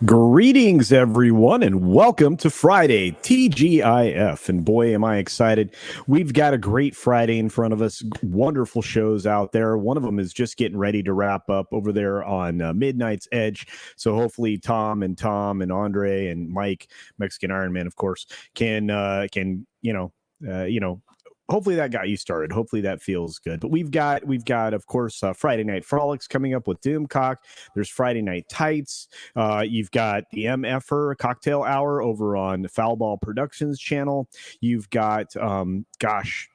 Greetings, everyone, and welcome to Friday TGIF. And boy, am I excited. We've got a great Friday in front of us. Wonderful shows out there. One of them is just getting ready to wrap up over there on Midnight's Edge. So hopefully Tom and Andre and Mike, Mexican Iron Man, of course, can hopefully that got you started. Hopefully that feels good. But we've got of course Friday Night Frolics coming up with Doomcock. There's Friday Night Tights. You've got the MFer Cocktail Hour over on Foulball Productions channel. You've got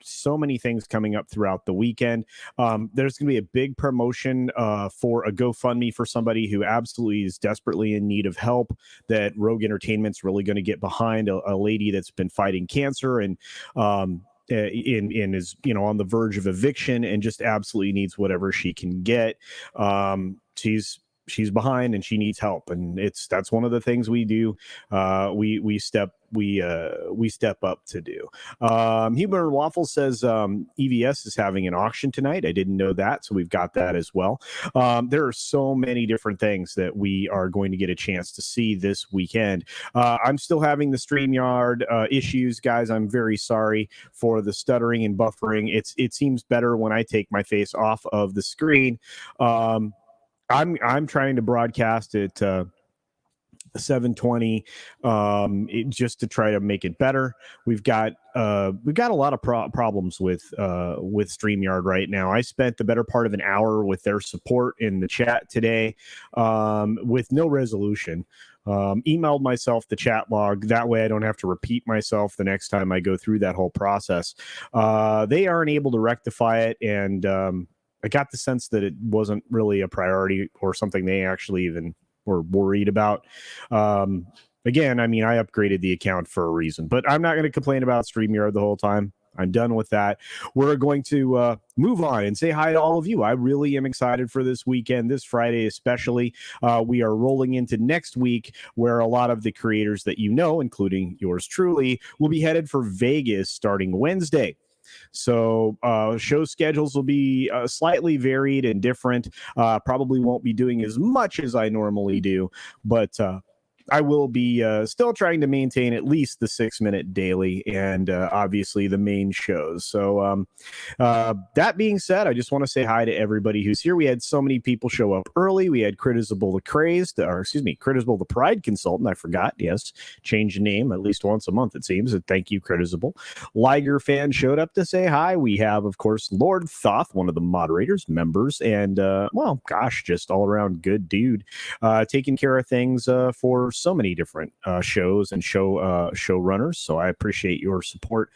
so many things coming up throughout the weekend. There's going to be a big promotion for a GoFundMe for somebody who absolutely is desperately in need of help that Rogue Entertainment's really going to get behind, a lady that's been fighting cancer and is on the verge of eviction and just absolutely needs whatever she can get. She's behind and she needs help, and that's one of the things we do. We step up to do. Huber Waffle says EVS is having an auction tonight. I didn't know that, so we've got that as well. There are so many different things that we are going to get a chance to see this weekend. I'm still having the StreamYard issues, guys. I'm very sorry for the stuttering and buffering. It seems better when I take my face off of the screen. I'm trying to broadcast it 720 just to try to make it better. We've got a lot of problems with StreamYard right now. I spent the better part of an hour with their support in the chat today with no resolution. Emailed myself the chat log. That way I don't have to repeat myself the next time I go through that whole process. They aren't able to rectify it, and I got the sense that it wasn't really a priority or something they actually even were worried about. Again, I mean, I upgraded the account for a reason, but I'm not going to complain about StreamYard the whole time. I'm done with that. We're going to move on and say hi to all of you. I really am excited for this weekend, this Friday especially. We are rolling into next week where a lot of the creators that you know, including yours truly, will be headed for Vegas starting Wednesday. So show schedules will be slightly varied and different. Probably won't be doing as much as I normally do, but I will be still trying to maintain at least the 6-minute daily and obviously the main shows. So that being said, I just want to say hi to everybody who's here. We had so many people show up early. We had Critisible the Pride Consultant. I forgot. Yes, change the name at least once a month, it seems. And thank you, Critisible. Liger fan showed up to say hi. We have, of course, Lord Thoth, one of the moderators, members, and just all around good dude, taking care of things for so many different shows and showrunners. So I appreciate your support,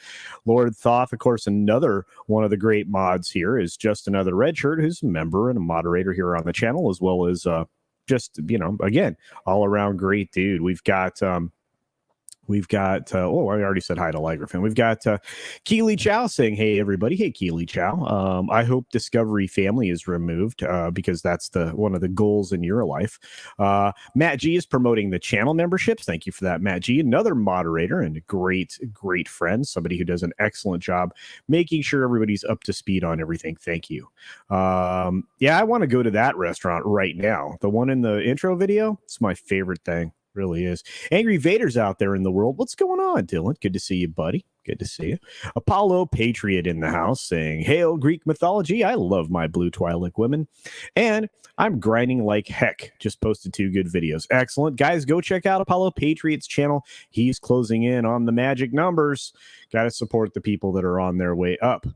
Lord Thoth. Of course, another one of the great mods here is just another red shirt who's a member and a moderator here on the channel, as well as again, all around great dude. We've got I already said hi to Liger fan. We've got Keely Chow saying, hey, everybody. Hey, Keely Chow. I hope Discovery Family is removed because that's one of the goals in your life. Matt G is promoting the channel memberships. Thank you for that, Matt G. Another moderator and a great, great friend, somebody who does an excellent job making sure everybody's up to speed on everything. Thank you. I want to go to that restaurant right now. The one in the intro video, it's my favorite thing. Really is. Angry Vader's out there in the world. What's going on, Dylan? Good to see you, buddy. Good to see you. Apollo Patriot in the house saying, hail Greek mythology. I love my blue Twi'lek women. And I'm grinding like heck. Just posted 2 good videos. Excellent. Guys, go check out Apollo Patriot's channel. He's closing in on the magic numbers. Got to support the people that are on their way up.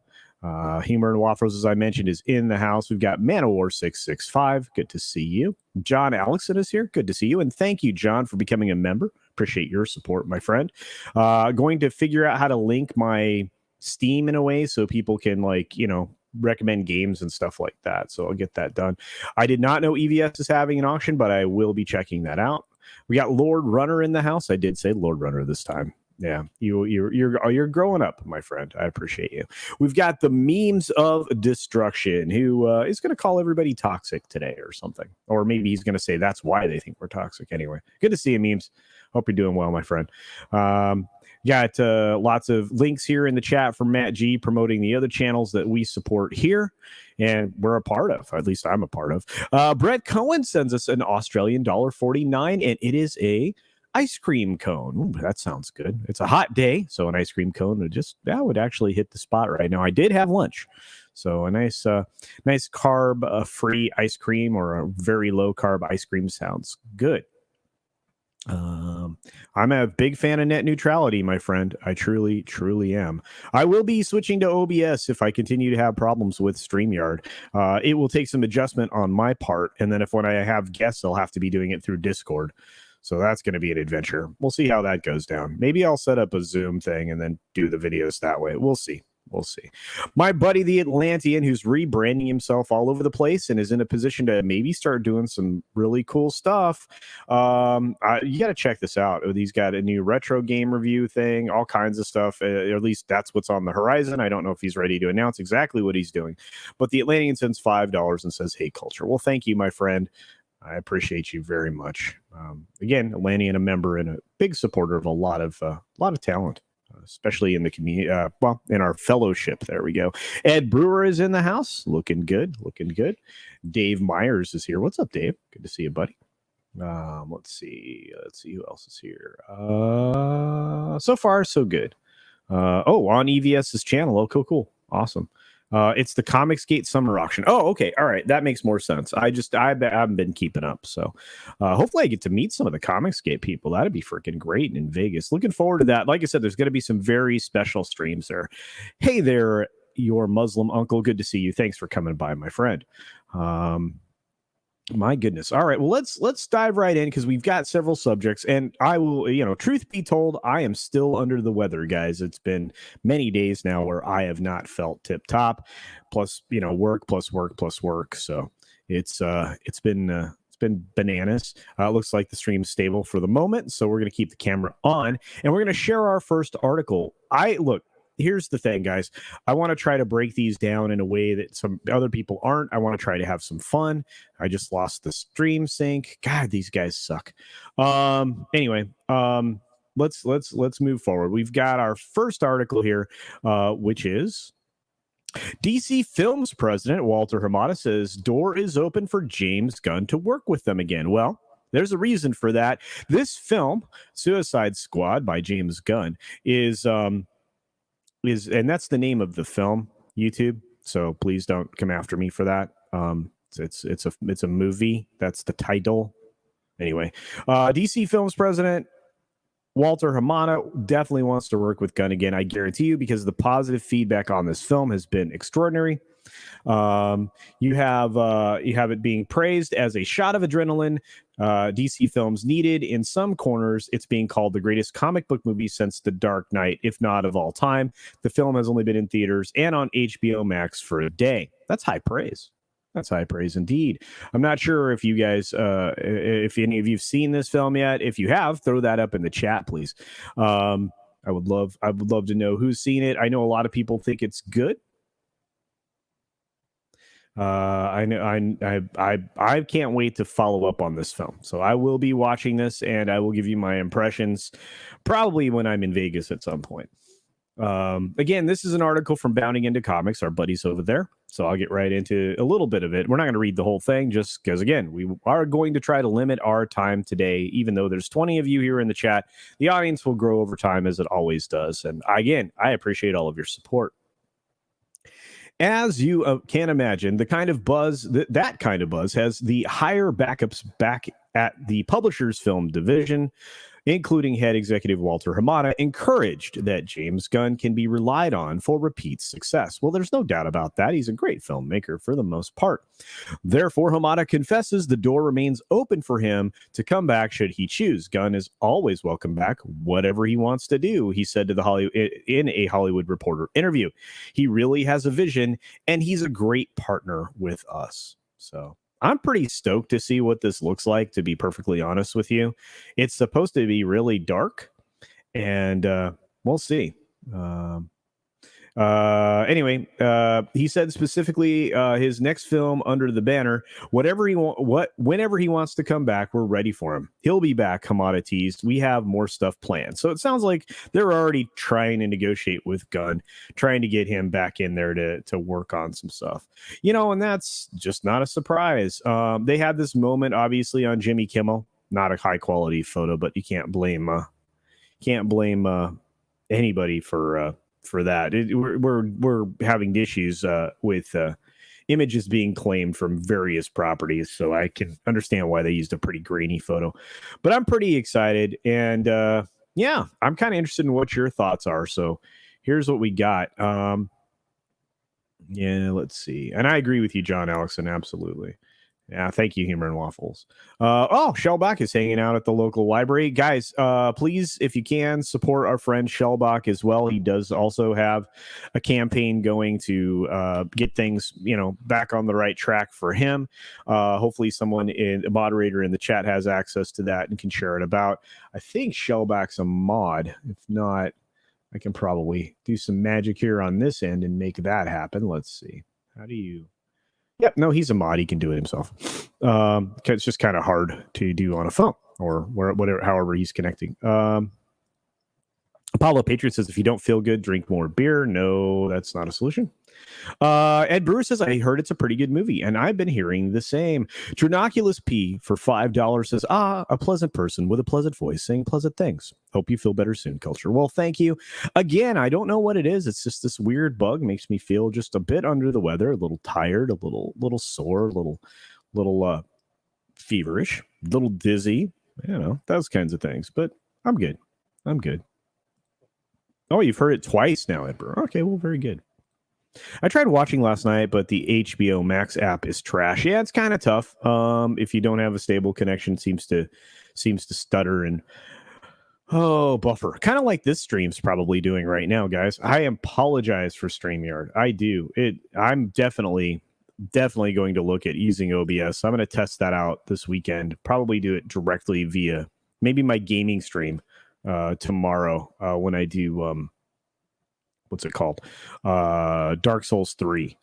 Humor and Waffles, as I mentioned, is in the house. We've got Manowar665. Good to see you. John Alexson is here. Good to see you. And thank you, John, for becoming a member. Appreciate your support, my friend. Going to figure out how to link my Steam in a way so people can, recommend games and stuff like that. So I'll get that done. I did not know EVS is having an auction, but I will be checking that out. We got Lord Runner in the house. I did say Lord Runner this time. Yeah, you're growing up, my friend. I appreciate you. We've got the Memes of Destruction, who is going to call everybody toxic today or something. Or maybe he's going to say that's why they think we're toxic anyway. Good to see you, Memes. Hope you're doing well, my friend. Got lots of links here in the chat from Matt G promoting the other channels that we support here and we're a part of, or at least I'm a part of. Brett Cohen sends us an Australian $1.49, and it is a ice cream cone. Ooh, that sounds good. It's a hot day, so an ice cream cone would actually hit the spot right now. I did have lunch, so a nice carb free ice cream or a very low carb ice cream sounds good. I'm a big fan of net neutrality, my friend. I truly am. I will be switching to OBS if I continue to have problems with StreamYard. It will take some adjustment on my part, and then when I have guests, I'll have to be doing it through Discord. So that's going to be an adventure. We'll see how that goes down. Maybe I'll set up a Zoom thing and then do the videos that way. We'll see. My buddy, the Atlantean, who's rebranding himself all over the place and is in a position to maybe start doing some really cool stuff. You got to check this out. He's got a new retro game review thing, all kinds of stuff. At least that's what's on the horizon. I don't know if he's ready to announce exactly what he's doing. But the Atlantean sends $5 and says, "Hey, Culture." Well, thank you, my friend. I appreciate you very much. Again, Atlantean, a member and a big supporter of a lot of talent. Especially in the community, in our fellowship. There we go. Ed Brewer is in the house, looking good. Dave Myers is here. What's up, Dave? Good to see you, buddy. Let's see who else is here. So far, so good. On EVS's channel. Oh, cool, awesome. It's the Comicsgate Summer Auction. Oh, okay. All right. That makes more sense. I haven't been keeping up. So hopefully I get to meet some of the Comicsgate people. That'd be freaking great in Vegas. Looking forward to that. Like I said, there's going to be some very special streams there. Hey there, your Muslim uncle. Good to see you. Thanks for coming by, my friend. My goodness. All right. Well, let's dive right in because we've got several subjects, and I will, truth be told, I am still under the weather, guys. It's been many days now where I have not felt tip top. Plus, work plus work plus work. So it's been bananas. Looks like the stream's stable for the moment, so we're gonna keep the camera on, and we're gonna share our first article. Here's the thing, guys. I want to try to break these down in a way that some other people aren't. I want to try to have some fun. I just lost the stream sync. God, these guys suck. Anyway, let's move forward. We've got our first article here, which is DC Films president Walter Hamada says door is open for James Gunn to work with them again. Well, there's a reason for that. This film, Suicide Squad by James Gunn, is and that's the name of the film, YouTube. So please don't come after me for that. It's a movie. That's the title. Anyway, DC Films president Walter Hamada definitely wants to work with Gunn again. I guarantee you, because the positive feedback on this film has been extraordinary. You have it being praised as a shot of adrenaline. DC Films needed in some corners. It's being called the greatest comic book movie since The Dark Knight, if not of all time. The film has only been in theaters and on HBO Max for a day. That's high praise. That's high praise indeed. I'm not sure if you guys, if any of you've seen this film yet. If you have, throw that up in the chat, please. I would love to know who's seen it. I know a lot of people think it's good. I can't wait to follow up on this film. So I will be watching this, and I will give you my impressions probably when I'm in Vegas at some point. Again, this is an article from Bounding Into Comics, our buddies over there. So I'll get right into a little bit of it. We're not going to read the whole thing just because, again, we are going to try to limit our time today. Even though there's 20 of you here in the chat, the audience will grow over time as it always does. And again, I appreciate all of your support. As you can imagine, the kind of buzz that kind of buzz has the higher backups back at the publisher's film division, including head executive Walter Hamada, encouraged that James Gunn can be relied on for repeat success. Well, there's no doubt about that. He's a great filmmaker for the most part. Therefore, Hamada confesses the door remains open for him to come back should he choose. Gunn is always welcome back, whatever he wants to do, he said to in a Hollywood Reporter interview. He really has a vision, and he's a great partner with us. So I'm pretty stoked to see what this looks like, to be perfectly honest with you. It's supposed to be really dark, and we'll see. Anyway, he said specifically his next film under the banner, whenever he wants to come back, we're ready for him. He'll be back. Commodities. We have more stuff planned. So it sounds like they're already trying to negotiate with Gunn, trying to get him back in there to work on some stuff. And that's just not a surprise. They had this moment, obviously, on Jimmy Kimmel. Not a high quality photo, but you can't blame anybody for that. We're having issues with images being claimed from various properties, so I can understand why they used a pretty grainy photo. But I'm pretty excited, and yeah, I'm kind of interested in what your thoughts are. So here's what we got. Yeah, let's see. And I agree with you, John Alexson, absolutely. Yeah, thank you, Humor and Waffles. Shellbach is hanging out at the local library. Guys, please, if you can, support our friend Shellbach as well. He does also have a campaign going to get things, back on the right track for him. Hopefully someone a moderator in the chat has access to that and can share it about. I think Shellbach's a mod. If not, I can probably do some magic here on this end and make that happen. Let's see. How do you... Yep, no, he's a mod. He can do it himself. It's just kind of hard to do on a phone or whatever, however he's connecting. Apollo Patriot says, if you don't feel good, drink more beer. No, that's not a solution. Ed Brewer says, I heard it's a pretty good movie, and I've been hearing the same. Trinoculus P for $5 says, a pleasant person with a pleasant voice saying pleasant things. Hope you feel better soon, Culture. Well, thank you. Again, I don't know what it is. It's just this weird bug makes me feel just a bit under the weather, a little tired, a little sore, a little feverish, a little dizzy, those kinds of things. But I'm good. Oh, you've heard it twice now, Ed Brewer. Okay, well, very good. I tried watching last night, but the HBO Max app is trash. Yeah, it's kind of tough. If you don't have a stable connection, seems to stutter and buffer. Kind of like this stream's probably doing right now, guys. I apologize for StreamYard. I do. I'm definitely going to look at using OBS. I'm going to test that out this weekend. Probably do it directly via maybe my gaming stream tomorrow when I do what's it called? Dark Souls 3.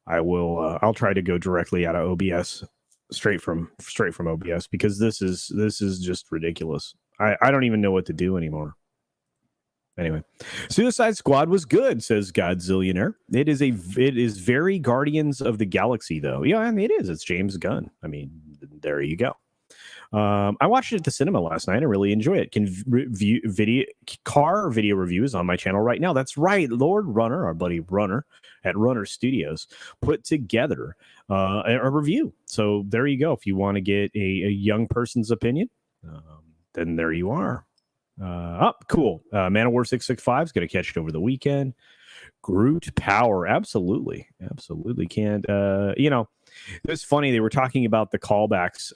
I'll try to go directly out of OBS, straight from OBS, because this is just ridiculous. I don't even know what to do anymore. Anyway, Suicide Squad was good, says Godzillionaire. It is very Guardians of the Galaxy, though. Yeah, I mean, it is. It's James Gunn. I mean, there you go. I watched it at the cinema last night. I really enjoy it. Car video reviews on my channel right now. That's right. Lord Runner, our buddy Runner at Runner Studios, put together a review. So there you go. If you want to get a young person's opinion, then there you are. Cool. Man of War 665 is going to catch it over the weekend. Groot Power. Absolutely. Can't, it's funny. They were talking about the callbacks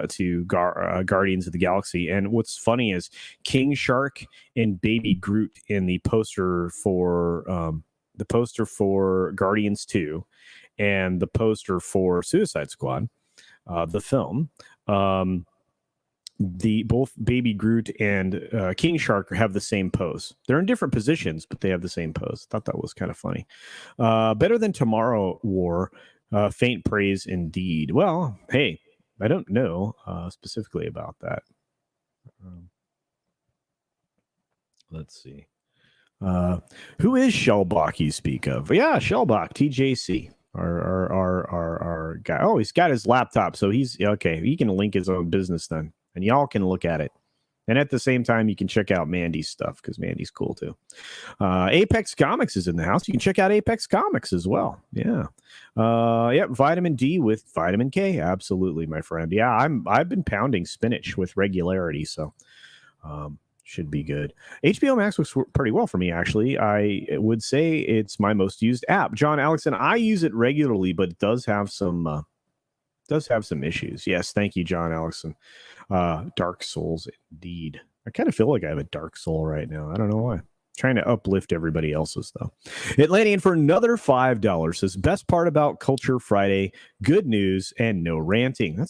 to Guardians of the Galaxy. And what's funny is King Shark and Baby Groot in the poster for Guardians 2 and the poster for Suicide Squad, the film. Both Baby Groot and King Shark have the same pose. They're in different positions, but they have the same pose. Thought that was kind of funny. Better than Tomorrow War. Faint praise indeed. Well, hey, I don't know specifically about that. Let's see. Who is Shellbach you speak of? Yeah, Shellbach, TJC. Our guy. Oh, he's got his laptop, so he's okay. He can link his own business then. And y'all can look at it. And at the same time, you can check out Mandy's stuff because Mandy's cool too. Apex Comics is in the house. You can check out Apex Comics as well. Yeah. Vitamin D with vitamin K. Absolutely, my friend. Yeah, I've been pounding spinach with regularity, so should be good. HBO Max works pretty well for me, actually. I would say it's my most used app. John Alexson, I use it regularly, but it does have some issues. Yes, thank you, John Alexson. Dark Souls, indeed. I kind of feel like I have a Dark Soul right now. I don't know why. Trying to uplift everybody else's, though. Atlantean for another $5 says, best part about Culture Friday, good news and no ranting.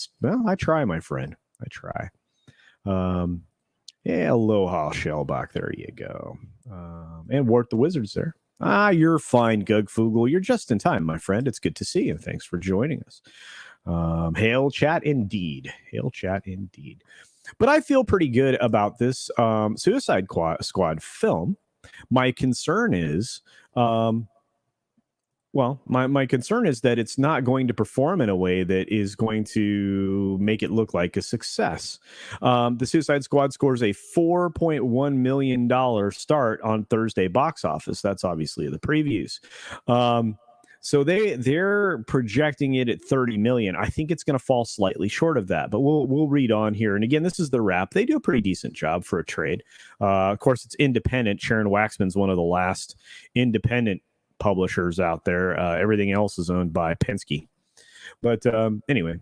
I try, my friend. I try. Aloha, Shellbach. There you go. And Wart the Wizard's there. You're fine, Gugfugel. You're just in time, my friend. It's good to see you. Thanks for joining us. Hail chat indeed. Hail chat indeed. But I feel pretty good about this Suicide Squad film. My concern is, my concern is that it's not going to perform in a way that is going to make it look like a success. The Suicide Squad scores a $4.1 million start on Thursday box office. That's obviously the previews. So they're projecting it at 30 million. I think it's going to fall slightly short of that, but we'll read on here. And again, this is the wrap. They do a pretty decent job for a trade. Of course, it's independent. Sharon Waxman's one of the last independent publishers out there. Everything else is owned by Penske. But anyway,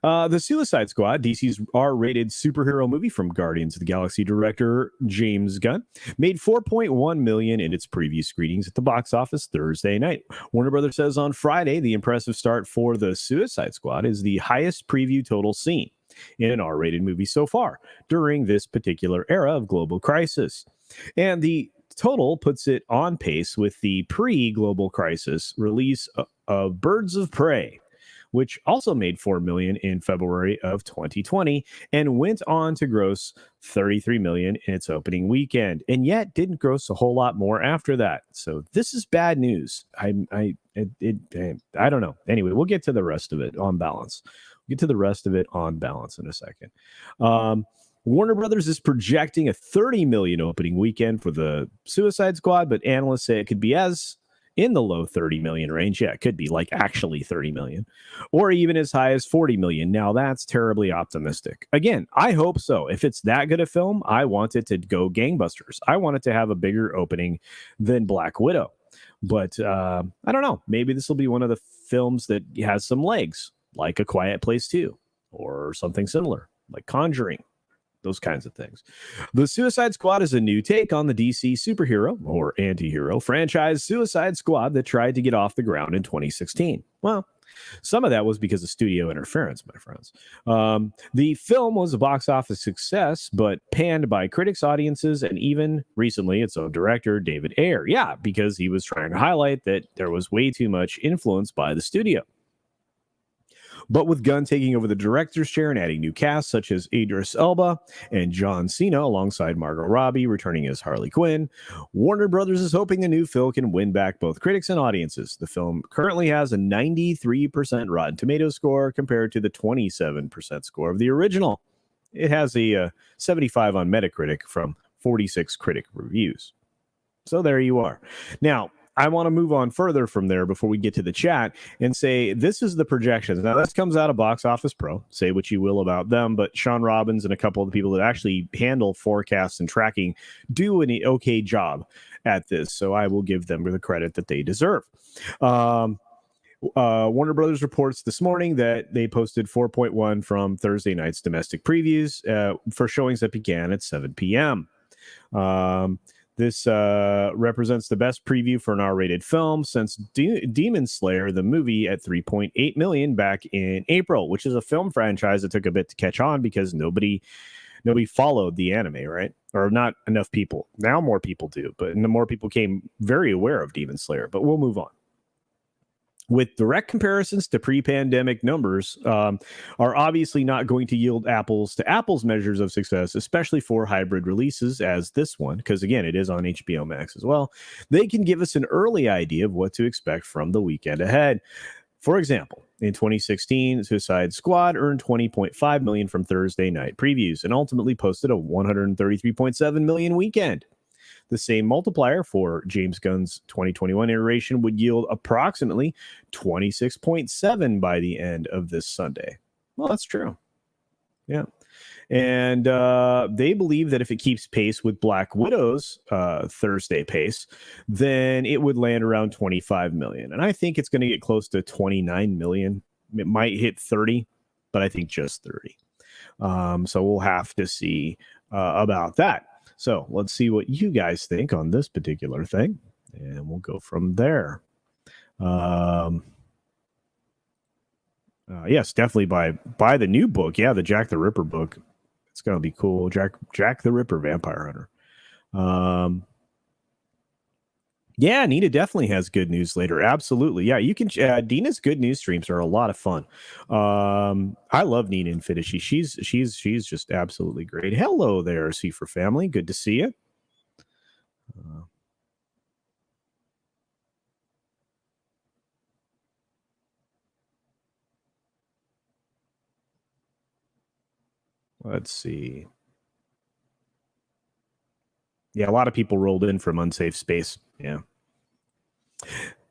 the Suicide Squad, DC's R-rated superhero movie from Guardians of the Galaxy director James Gunn, made $4.1 million in its preview screenings at the box office Thursday night. Warner Brothers says on Friday the impressive start for the Suicide Squad is the highest preview total seen in an R-rated movie so far during this particular era of global crisis. And the total puts it on pace with the pre-global crisis release of Birds of Prey, which also made $4 million in February of 2020 and went on to gross $33 million in its opening weekend, and yet didn't gross a whole lot more after that. So this is bad news. I don't know. Anyway, we'll get to the rest of it on balance. We'll get to the rest of it on balance in a second. Warner Brothers is projecting a $30 million opening weekend for the Suicide Squad, but analysts say it could be as in the low 30 million range. Yeah, it could be like actually 30 million or even as high as 40 million. Now that's terribly optimistic. Again, I hope so. If it's that good a film, I want it to go gangbusters. I want it to have a bigger opening than Black Widow. But I don't know. Maybe this will be one of the films that has some legs, like A Quiet Place 2 or something similar, like Conjuring. Those kinds of things. The Suicide Squad is a new take on the DC superhero or anti-hero franchise Suicide Squad that tried to get off the ground in 2016. Well, some of that was because of studio interference, my friends. The film was a box office success, but panned by critics, audiences, and even recently its own director, David Ayer. Yeah, because he was trying to highlight that there was way too much influence by the studio. But with Gunn taking over the director's chair and adding new casts such as Idris Elba and John Cena alongside Margot Robbie returning as Harley Quinn, Warner Brothers is hoping the new film can win back both critics and audiences. The film currently has a 93% Rotten Tomatoes score compared to the 27% score of the original. It has a 75 on Metacritic from 46 critic reviews. So there you are. Now, I want to move on further from there before we get to the chat and say this is the projections. Now, this comes out of Box Office Pro. Say what you will about them, but Sean Robbins and a couple of the people that actually handle forecasts and tracking do an okay job at this. So I will give them the credit that they deserve. Warner Brothers reports this morning that they posted 4.1 from Thursday night's domestic previews for showings that began at 7 p.m. This represents the best preview for an R-rated film since Demon Slayer, the movie, at 3.8 million back in April, which is a film franchise that took a bit to catch on because nobody followed the anime, right? Or not enough people. Now more people do, but more people came very aware of Demon Slayer. But we'll move on. With direct comparisons to pre-pandemic numbers are obviously not going to yield apples to apples measures of success, especially for hybrid releases as this one, because again, it is on HBO Max as well. They can give us an early idea of what to expect from the weekend ahead. For example, in 2016, Suicide Squad earned $20.5 million from Thursday night previews and ultimately posted a $133.7 million weekend. The same multiplier for James Gunn's 2021 iteration would yield approximately 26.7 by the end of this Sunday. Well, that's true. Yeah. And they believe that if it keeps pace with Black Widow's Thursday pace, then it would land around 25 million. And I think it's going to get close to 29 million. It might hit 30, but I think just 30. So we'll have to see about that. So let's see what you guys think on this particular thing, and we'll go from there. Yes, definitely buy the new book. Yeah, the Jack the Ripper book. It's going to be cool. Jack the Ripper Vampire Hunter. Yeah, Nina definitely has good news later. Absolutely. Yeah, you can. Dina's good news streams are a lot of fun. I love Nina and Fidishy. She's just absolutely great. Hello there, C for family. Good to see you. Uh, let's see. Yeah, a lot of people rolled in from unsafe space. Yeah.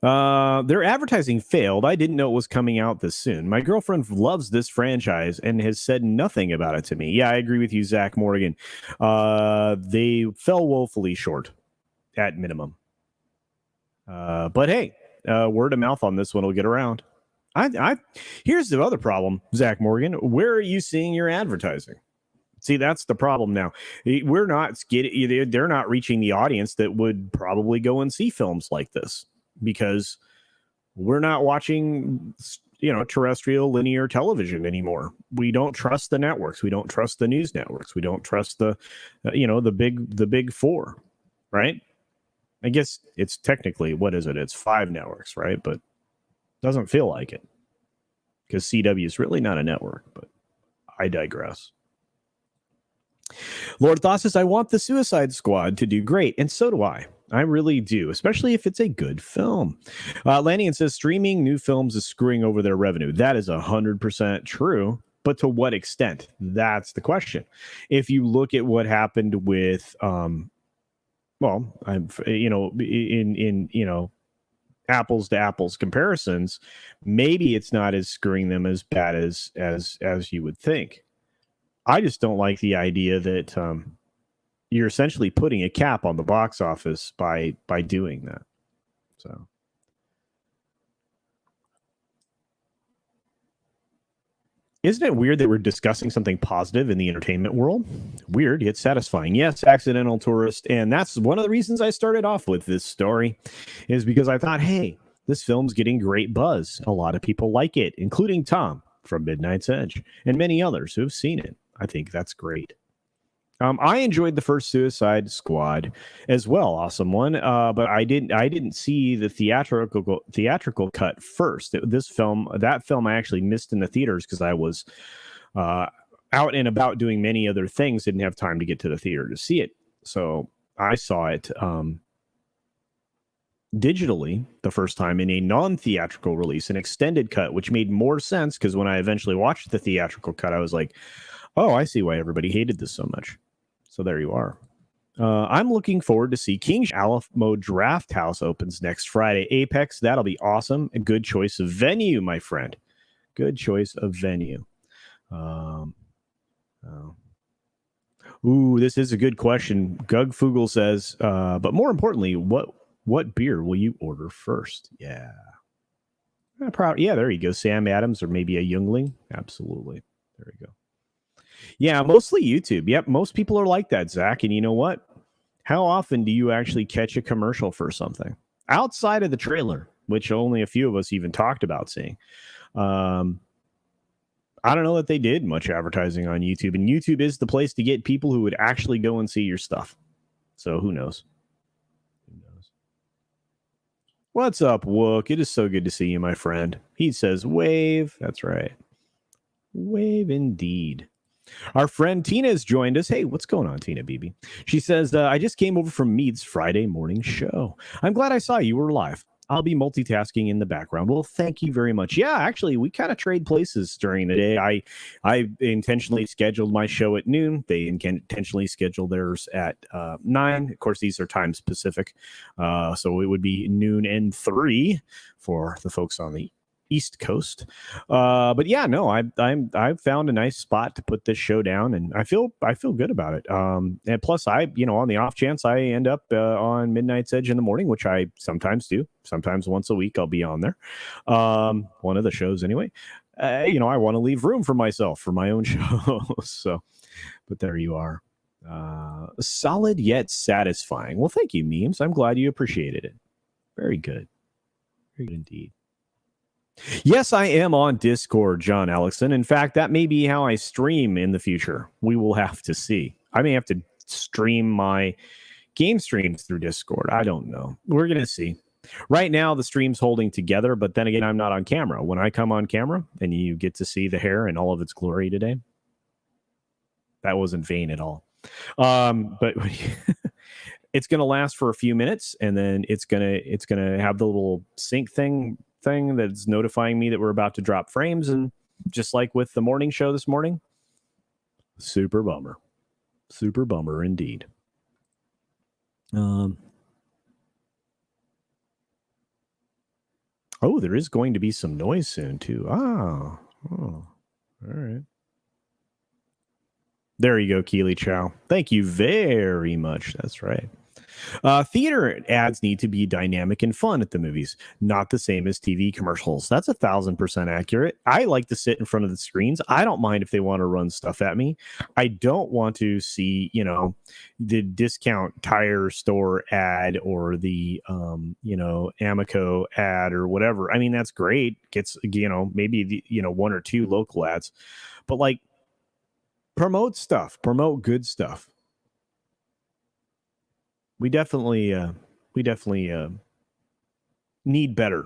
Their advertising failed. I didn't know it was coming out this soon. My girlfriend loves this franchise and has said nothing about it to me. Yeah, I agree with you, Zach Morgan. They fell woefully short at minimum. But hey, word of mouth on this one will get around. Here's the other problem, Zach Morgan. Where are you seeing your advertising? See, that's the problem now. We're not getting, they're not reaching the audience that would probably go and see films like this because we're not watching, terrestrial linear television anymore. We don't trust the networks. We don't trust the news networks. We don't trust the big four, right? I guess it's technically, what is it? It's 5 networks, right? But doesn't feel like it because CW is really not a network, but I digress. Lord Thos says, I want the Suicide Squad to do great, and so do I. I really do, especially if it's a good film. Lannian says, streaming new films is screwing over their revenue. That is 100% true, but to what extent? That's the question. If you look at what happened with, apples to apples comparisons, maybe it's not as screwing them as bad as you would think. I just don't like the idea that you're essentially putting a cap on the box office by doing that. So, isn't it weird that we're discussing something positive in the entertainment world? Weird yet satisfying. Yes, Accidental Tourist, and that's one of the reasons I started off with this story, is because I thought, hey, this film's getting great buzz. A lot of people like it, including Tom from Midnight's Edge and many others who have seen it. I think that's great. I enjoyed the first Suicide Squad as well, awesome one. But I didn't see the theatrical cut first. That film I actually missed in the theaters because I was out and about doing many other things. Didn't have time to get to the theater to see it, so I saw it digitally the first time in a non-theatrical release, an extended cut, which made more sense because when I eventually watched the theatrical cut, I was like, oh, I see why everybody hated this so much. So there you are. I'm looking forward to see King Alamo Draft House opens next Friday. Apex, that'll be awesome. A good choice of venue, my friend. Good choice of venue. Ooh, this is a good question. Gug Fugel says, but more importantly, what beer will you order first? Yeah. Yeah, there you go. Sam Adams or maybe a Youngling. Absolutely. There you go. Yeah, mostly YouTube. Yep, most people are like that, Zach. And you know what? How often do you actually catch a commercial for something outside of the trailer, which only a few of us even talked about seeing? I don't know that they did much advertising on YouTube, and YouTube is the place to get people who would actually go and see your stuff. So who knows? What's up, Wook? It is so good to see you, my friend. He says, wave. That's right. Wave indeed. Our friend Tina has joined us. Hey, what's going on, Tina BB? She says, I just came over from Mead's Friday morning show. I'm glad I saw you were live. I'll be multitasking in the background. Well, thank you very much. Yeah, actually, we kind of trade places during the day. I intentionally scheduled my show at noon. They intentionally scheduled theirs at 9. Of course, these are times Pacific. So it would be noon and 3 for the folks on the East Coast. But yeah, no, I've found a nice spot to put this show down, and I feel good about it. And plus, on the off chance I end up on Midnight's Edge in the morning, which I sometimes do. Sometimes once a week I'll be on there. One of the shows anyway. I want to leave room for myself for my own show. So, but there you are. Solid yet satisfying. Well, thank you, Memes. I'm glad you appreciated it. Very good. Very good indeed. Yes, I am on Discord, John Alexson. In fact, that may be how I stream in the future. We will have to see. I may have to stream my Game streams through Discord. I don't know. We're going to see. Right now, the stream's holding together, but then again, I'm not on camera. When I come on camera and you get to see the hair in all of its glory today, that wasn't vain at all. But it's going to last for a few minutes, and then it's going to have the little sync thing that's notifying me that we're about to drop frames. And just like with the morning show this morning, super bummer indeed. Oh, there is going to be some noise soon too. Oh, all right. There you go, Keely Chow. Thank you very much. That's right. Theater ads need to be dynamic and fun at the movies, not the same as TV commercials. That's 1,000% accurate. I like to sit in front of the screens. I don't mind if they want to run stuff at me. I don't want to see, the discount tire store ad or the, Amoco ad or whatever. I mean, that's great. Gets, maybe, one or two local ads, but like promote good stuff. We definitely need better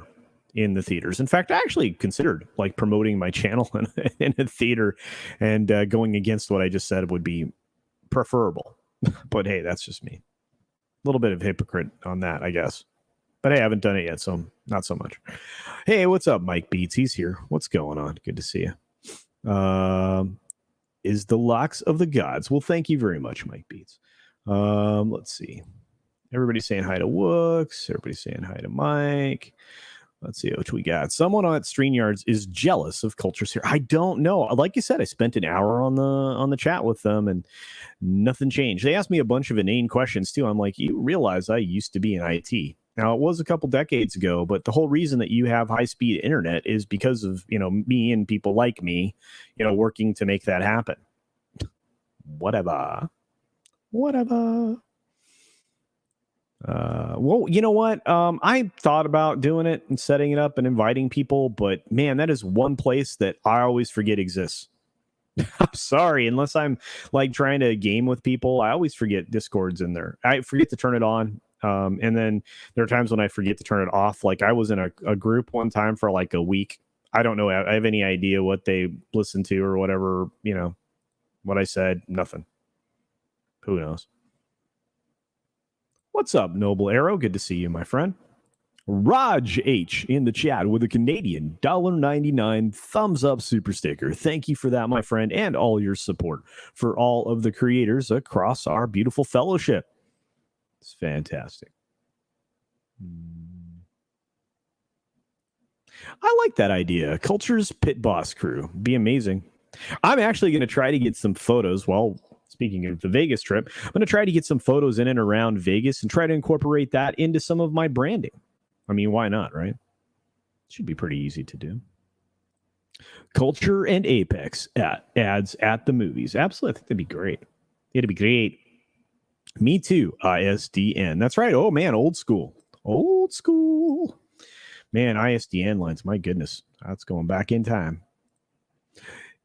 in the theaters. In fact, I actually considered like promoting my channel in a theater, and going against what I just said would be preferable. But hey, that's just me. A little bit of hypocrite on that, I guess. But hey, I haven't done it yet, so not so much. Hey, what's up, Mike Beats? He's here. What's going on? Good to see you. Is the Locks of the Gods? Well, thank you very much, Mike Beats. Let's see. Everybody's saying hi to Wooks. Everybody's saying hi to Mike. Let's see what we got. Someone on StreamYards is jealous of Culture's here. I don't know. Like you said, I spent an hour on the chat with them, and nothing changed. They asked me a bunch of inane questions too. I'm like, you realize I used to be in IT. Now, it was a couple decades ago, but the whole reason that you have high-speed internet is because of, me and people like me, working to make that happen. Whatever. Well, you know what? I thought about doing it and setting it up and inviting people, but man, that is one place that I always forget exists. I'm sorry, unless I'm like trying to game with people, I always forget Discord's in there. I forget to turn it on. And then there are times when I forget to turn it off. Like I was in a group one time for like a week. I don't know. I have any idea what they listened to or whatever, what I said, nothing. Who knows? What's up, Noble Arrow? Good to see you, my friend. Raj H in the chat with a Canadian $1.99 thumbs up super sticker. Thank you for that, my friend, and all your support for all of the creators across our beautiful fellowship. It's fantastic. I like that idea. Culture's Pit Boss Crew. Be amazing. I'm actually going to try to get some photos. Well, speaking of the Vegas trip, I'm going to try to get some photos in and around Vegas and try to incorporate that into some of my branding. I mean, why not, right? Should be pretty easy to do. Culture and Apex ads at the movies. Absolutely. I think that'd be great. It'd be great. Me too. ISDN. That's right. Oh, man. Old school. Man, ISDN lines. My goodness. That's going back in time.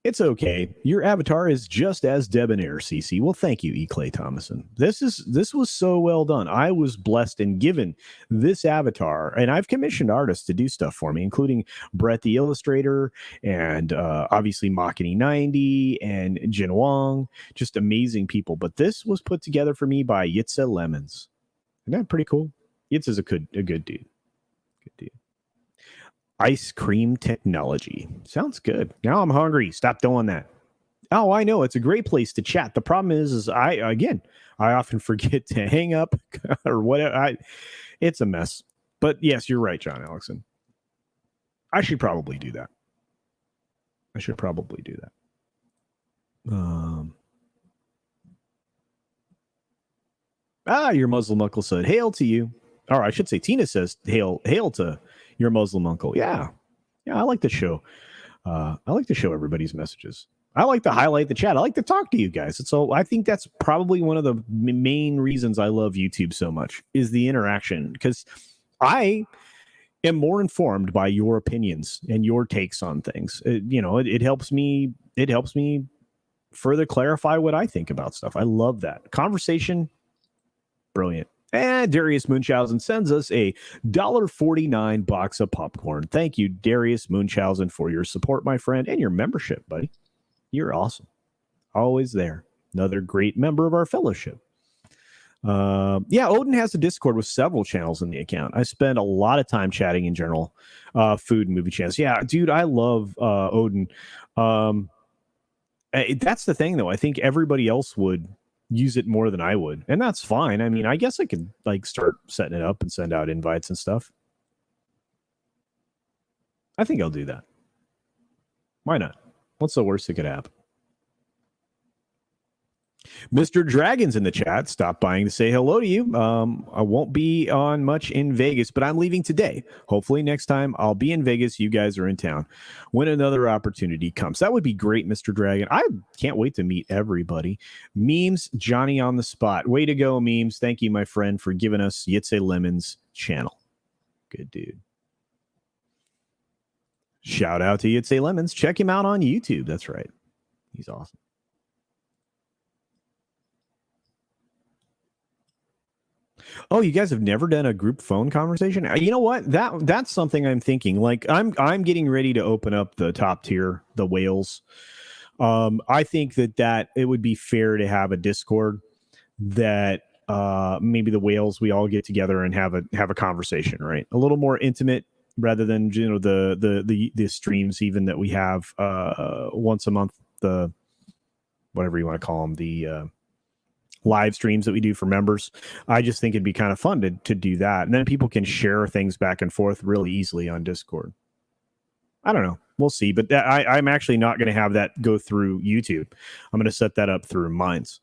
It's okay. Your avatar is just as debonair, CC. Well, thank you, E. Clay Thomason. This was so well done. I was blessed and given this avatar, and I've commissioned artists to do stuff for me, including Brett the Illustrator and obviously Makini 90 and Jin Wong. Just amazing people. But this was put together for me by Yitza Lemons. Isn't that pretty cool? Yitza's a good dude. Good dude. Ice cream technology. Sounds good. Now I'm hungry. Stop doing that. Oh, I know. It's a great place to chat. The problem is I often forget to hang up or whatever. It's a mess. But yes, you're right, John Alexson. I should probably do that. Your Muslim uncle said, hail to you. Or I should say, Tina says, hail to your Muslim uncle. Yeah, I like to show. I like to show everybody's messages. I like to highlight the chat. I like to talk to you guys. And so I think that's probably one of the main reasons I love YouTube so much is the interaction, because I am more informed by your opinions and your takes on things. It helps me. It helps me further clarify what I think about stuff. I love that conversation. Brilliant. And Darius Munchausen sends us a $1.49 box of popcorn. Thank you, Darius Munchausen, for your support, my friend, and your membership, buddy. You're awesome. Always there. Another great member of our fellowship. Yeah, Odin has a Discord with several channels in the account. I spend a lot of time chatting in general, food and movie channels. Yeah, dude, I love Odin. That's the thing, though. I think everybody else would use it more than I would, and that's fine. I mean, I guess I could like start setting it up and send out invites and stuff. I think I'll do that. Why not? What's the worst that could happen? Mr. Dragon's in the chat. Stop buying to say hello to you. I won't be on much in Vegas, but I'm leaving today. Hopefully next time I'll be in Vegas. You guys are in town when another opportunity comes. That would be great, Mr. Dragon. I can't wait to meet everybody. Memes, Johnny on the spot. Way to go, Memes. Thank you, my friend, for giving us Yitze Lemon's channel. Good dude. Shout out to Yitze Lemons. Check him out on YouTube. That's right. He's awesome. Oh, you guys have never done a group phone conversation? You know what? That's something I'm thinking. Like I'm getting ready to open up the top tier, the whales. I think that it would be fair to have a Discord that maybe the whales, we all get together and have a conversation, right? A little more intimate rather than the streams even that we have once a month, the whatever you want to call them, the live streams that we do for members. I just think it'd be kind of fun to do that. And then people can share things back and forth really easily on Discord. I don't know. We'll see. But I'm actually not going to have that go through YouTube. I'm going to set that up through Minds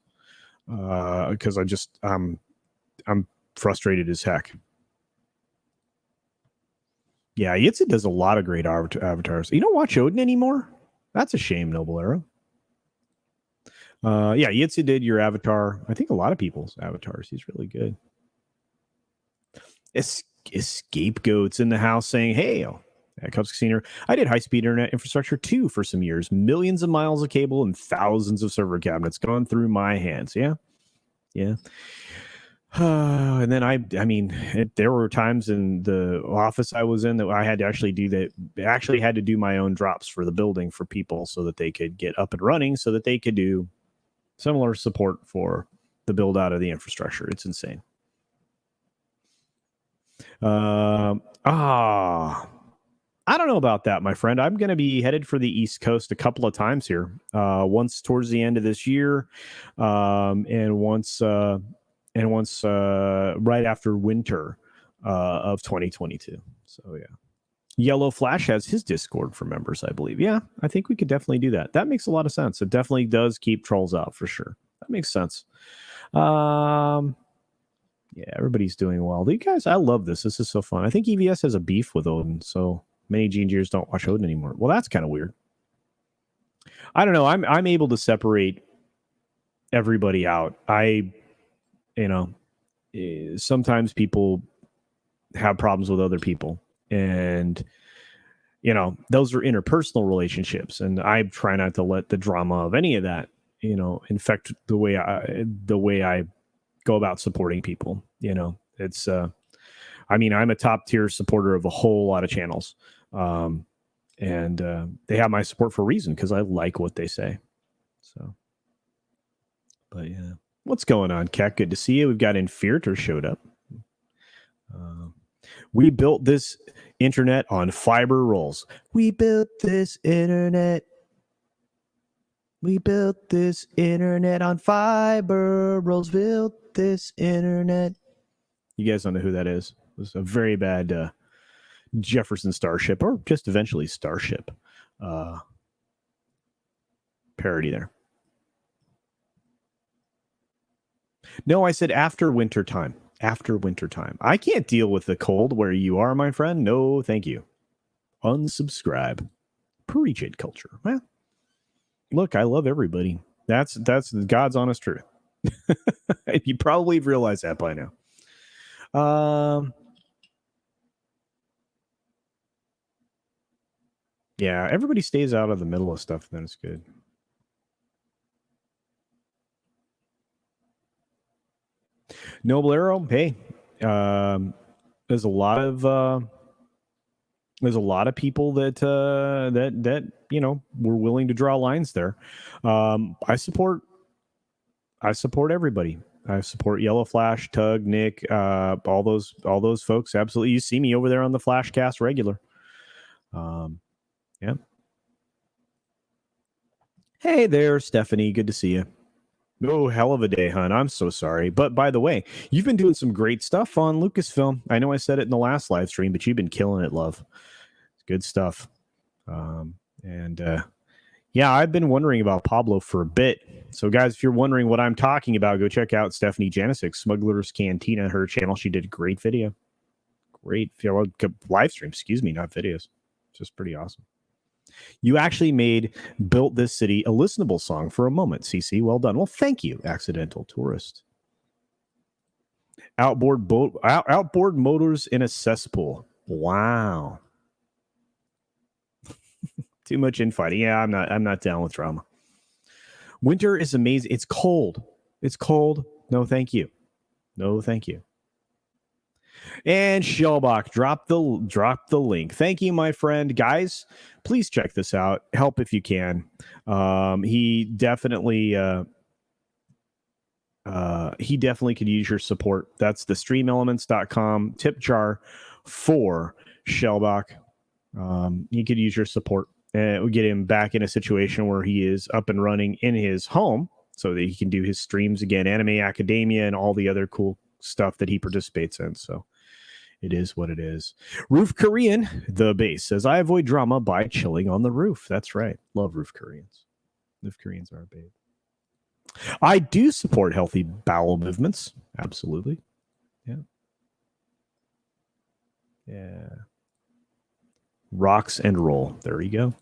because I'm frustrated as heck. Yeah, Yitzy does a lot of great avatars. You don't watch Odin anymore? That's a shame, Noble Arrow. Yeah, Yitzy did your avatar. I think a lot of people's avatars. He's really good. Scapegoats in the house saying, hey, at CultureCasino, I did high-speed internet infrastructure too for some years. Millions of miles of cable and thousands of server cabinets gone through my hands. Yeah. And then I mean, there were times in the office I was in that I had to actually do that. Actually had to do my own drops for the building for people so that they could get up and running so that they could do similar support for the build out of the infrastructure. It's insane. I don't know about that, my friend. I'm going to be headed for the East Coast a couple of times here. Once towards the end of this year, and once right after winter of 2022. So yeah. Yellow Flash has his Discord for members, I believe. Yeah, I think we could definitely do that. That makes a lot of sense. It definitely does keep trolls out for sure. That makes sense. Yeah, everybody's doing well. You guys, I love this. This is so fun. I think EVS has a beef with Odin, so many GNGers don't watch Odin anymore. Well, that's kind of weird. I don't know. I'm able to separate everybody out. Sometimes people have problems with other people. And, those are interpersonal relationships. And I try not to let the drama of any of that, infect the way I go about supporting people. It's, I'm a top tier supporter of a whole lot of channels. And they have my support for a reason because I like what they say. So, but yeah. What's going on, Kat? Good to see you. We've got Infierter showed up. We built this internet on fiber rolls. We built this internet. We built this internet on fiber rolls. Built this internet. You guys don't know who that is. It was a very bad Jefferson Starship, or just eventually Starship parody there. No, I said after winter time. After winter time. I can't deal with the cold where you are, my friend. No, thank you. Unsubscribe. Preach it, culture. Well, look, I love everybody. That's God's honest truth. You probably realize that by now. Yeah, everybody stays out of the middle of stuff, then it's good. Noble Arrow, hey, there's a lot of people that were willing to draw lines there. I support everybody. I support Yellow Flash, Tug, Nick, all those folks. Absolutely, you see me over there on the Flashcast regular. Yeah. Hey there, Stephanie. Good to see you. Oh, hell of a day, hon. I'm so sorry. But by the way, you've been doing some great stuff on Lucasfilm. I know I said it in the last live stream, but you've been killing it, love. It's good stuff. Yeah, I've been wondering about Pablo for a bit. So, guys, if you're wondering what I'm talking about, go check out Stephanie Janisic, Smuggler's Cantina, her channel. She did a great video. Great live stream, excuse me, not videos. Just pretty awesome. You actually built this city a listenable song for a moment, CC. Well done. Well, thank you, Accidental Tourist. Outboard motors in a cesspool. Wow. Too much infighting. Yeah, I'm not down with drama. Winter is amazing. It's cold. It's cold. No, thank you. No, thank you. And Shellbach, drop the link. Thank you, my friend. Guys, please check this out. Help if you can. He definitely could use your support. That's the streamelements.com tip jar for Shellbach. He could use your support. And we get him back in a situation where he is up and running in his home so that he can do his streams again, Anime Academia, and all the other cool stuff that he participates in. So it is what it is. Roof Korean, the base, says, I avoid drama by chilling on the roof. That's right. Love Roof Koreans. Roof Koreans are a babe. I do support healthy bowel movements. Absolutely. Yeah. Yeah. Rocks and roll. There you go.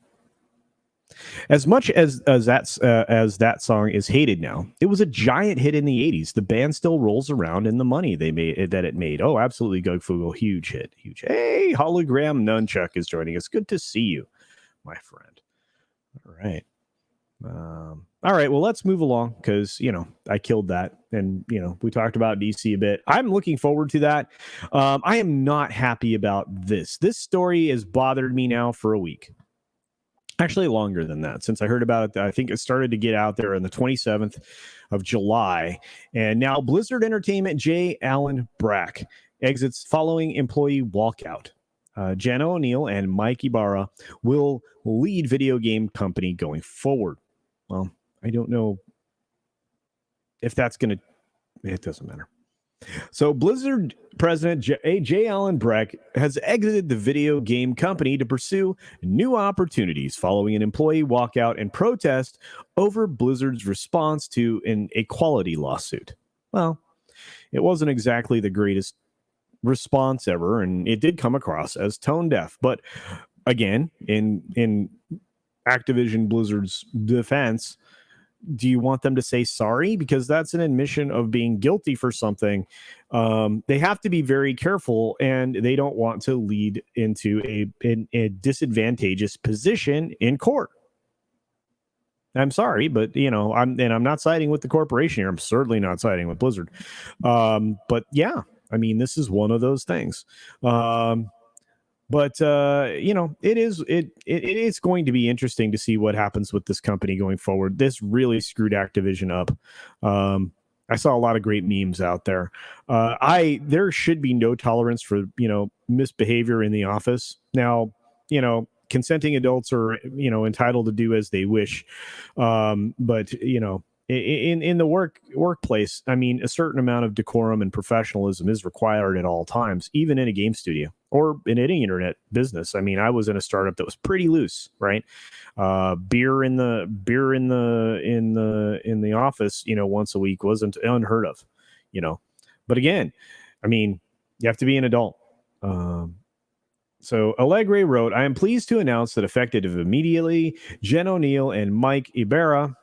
As much as that song is hated now, it was a giant hit in the 80s. The band still rolls around in the money it made. Oh, absolutely, Gugfugel, huge hit, huge. Hey, Hologram Nunchuck is joining us. Good to see you, my friend. All right. All right, well, let's move along because, I killed that. And, we talked about DC a bit. I'm looking forward to that. I am not happy about this. This story has bothered me now for a week. Actually, longer than that. Since I heard about it, I think it started to get out there on the 27th of July. And now Blizzard Entertainment J. Allen Brack exits following employee walkout. Jen O'Neill and Mike Ibarra will lead video game company going forward. Well, I don't know if that's going to... It doesn't matter. So Blizzard president J. Allen Brack has exited the video game company to pursue new opportunities following an employee walkout and protest over Blizzard's response to an equality lawsuit. Well, it wasn't exactly the greatest response ever, and it did come across as tone deaf. But again, in Activision Blizzard's defense, do you want them to say sorry? Because that's an admission of being guilty for something. They have to be very careful, and they don't want to lead into a disadvantageous position in court. I'm sorry, but I'm not siding with the corporation here. I'm certainly not siding with Blizzard. But yeah, I mean, this is one of those things. But it is going to be interesting to see what happens with this company going forward. This really screwed Activision up. I saw a lot of great memes out there. There should be no tolerance for misbehavior in the office. Now, consenting adults are entitled to do as they wish, but in the workplace, I mean, a certain amount of decorum and professionalism is required at all times, even in a game studio or in any internet business. I mean, I was in a startup that was pretty loose, right? Beer in the office, once a week wasn't unheard of, But again, I mean, you have to be an adult. So Allegre wrote, I am pleased to announce that effective immediately, Jen O'Neill and Mike Ibarra,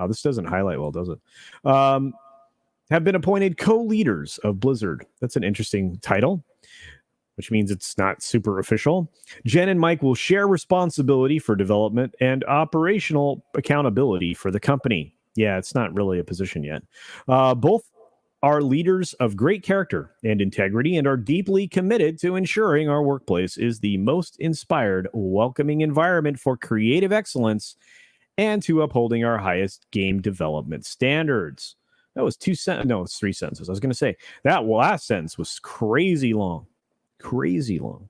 this doesn't highlight well, does it? Have been appointed co-leaders of Blizzard. That's an interesting title, which means it's not super official. Jen and Mike will share responsibility for development and operational accountability for the company. Yeah, it's not really a position yet. Both are leaders of great character and integrity and are deeply committed to ensuring our workplace is the most inspired, welcoming environment for creative excellence and to upholding our highest game development standards. That was no, it's 3 sentences. I was going to say that last sentence was crazy long. Crazy long.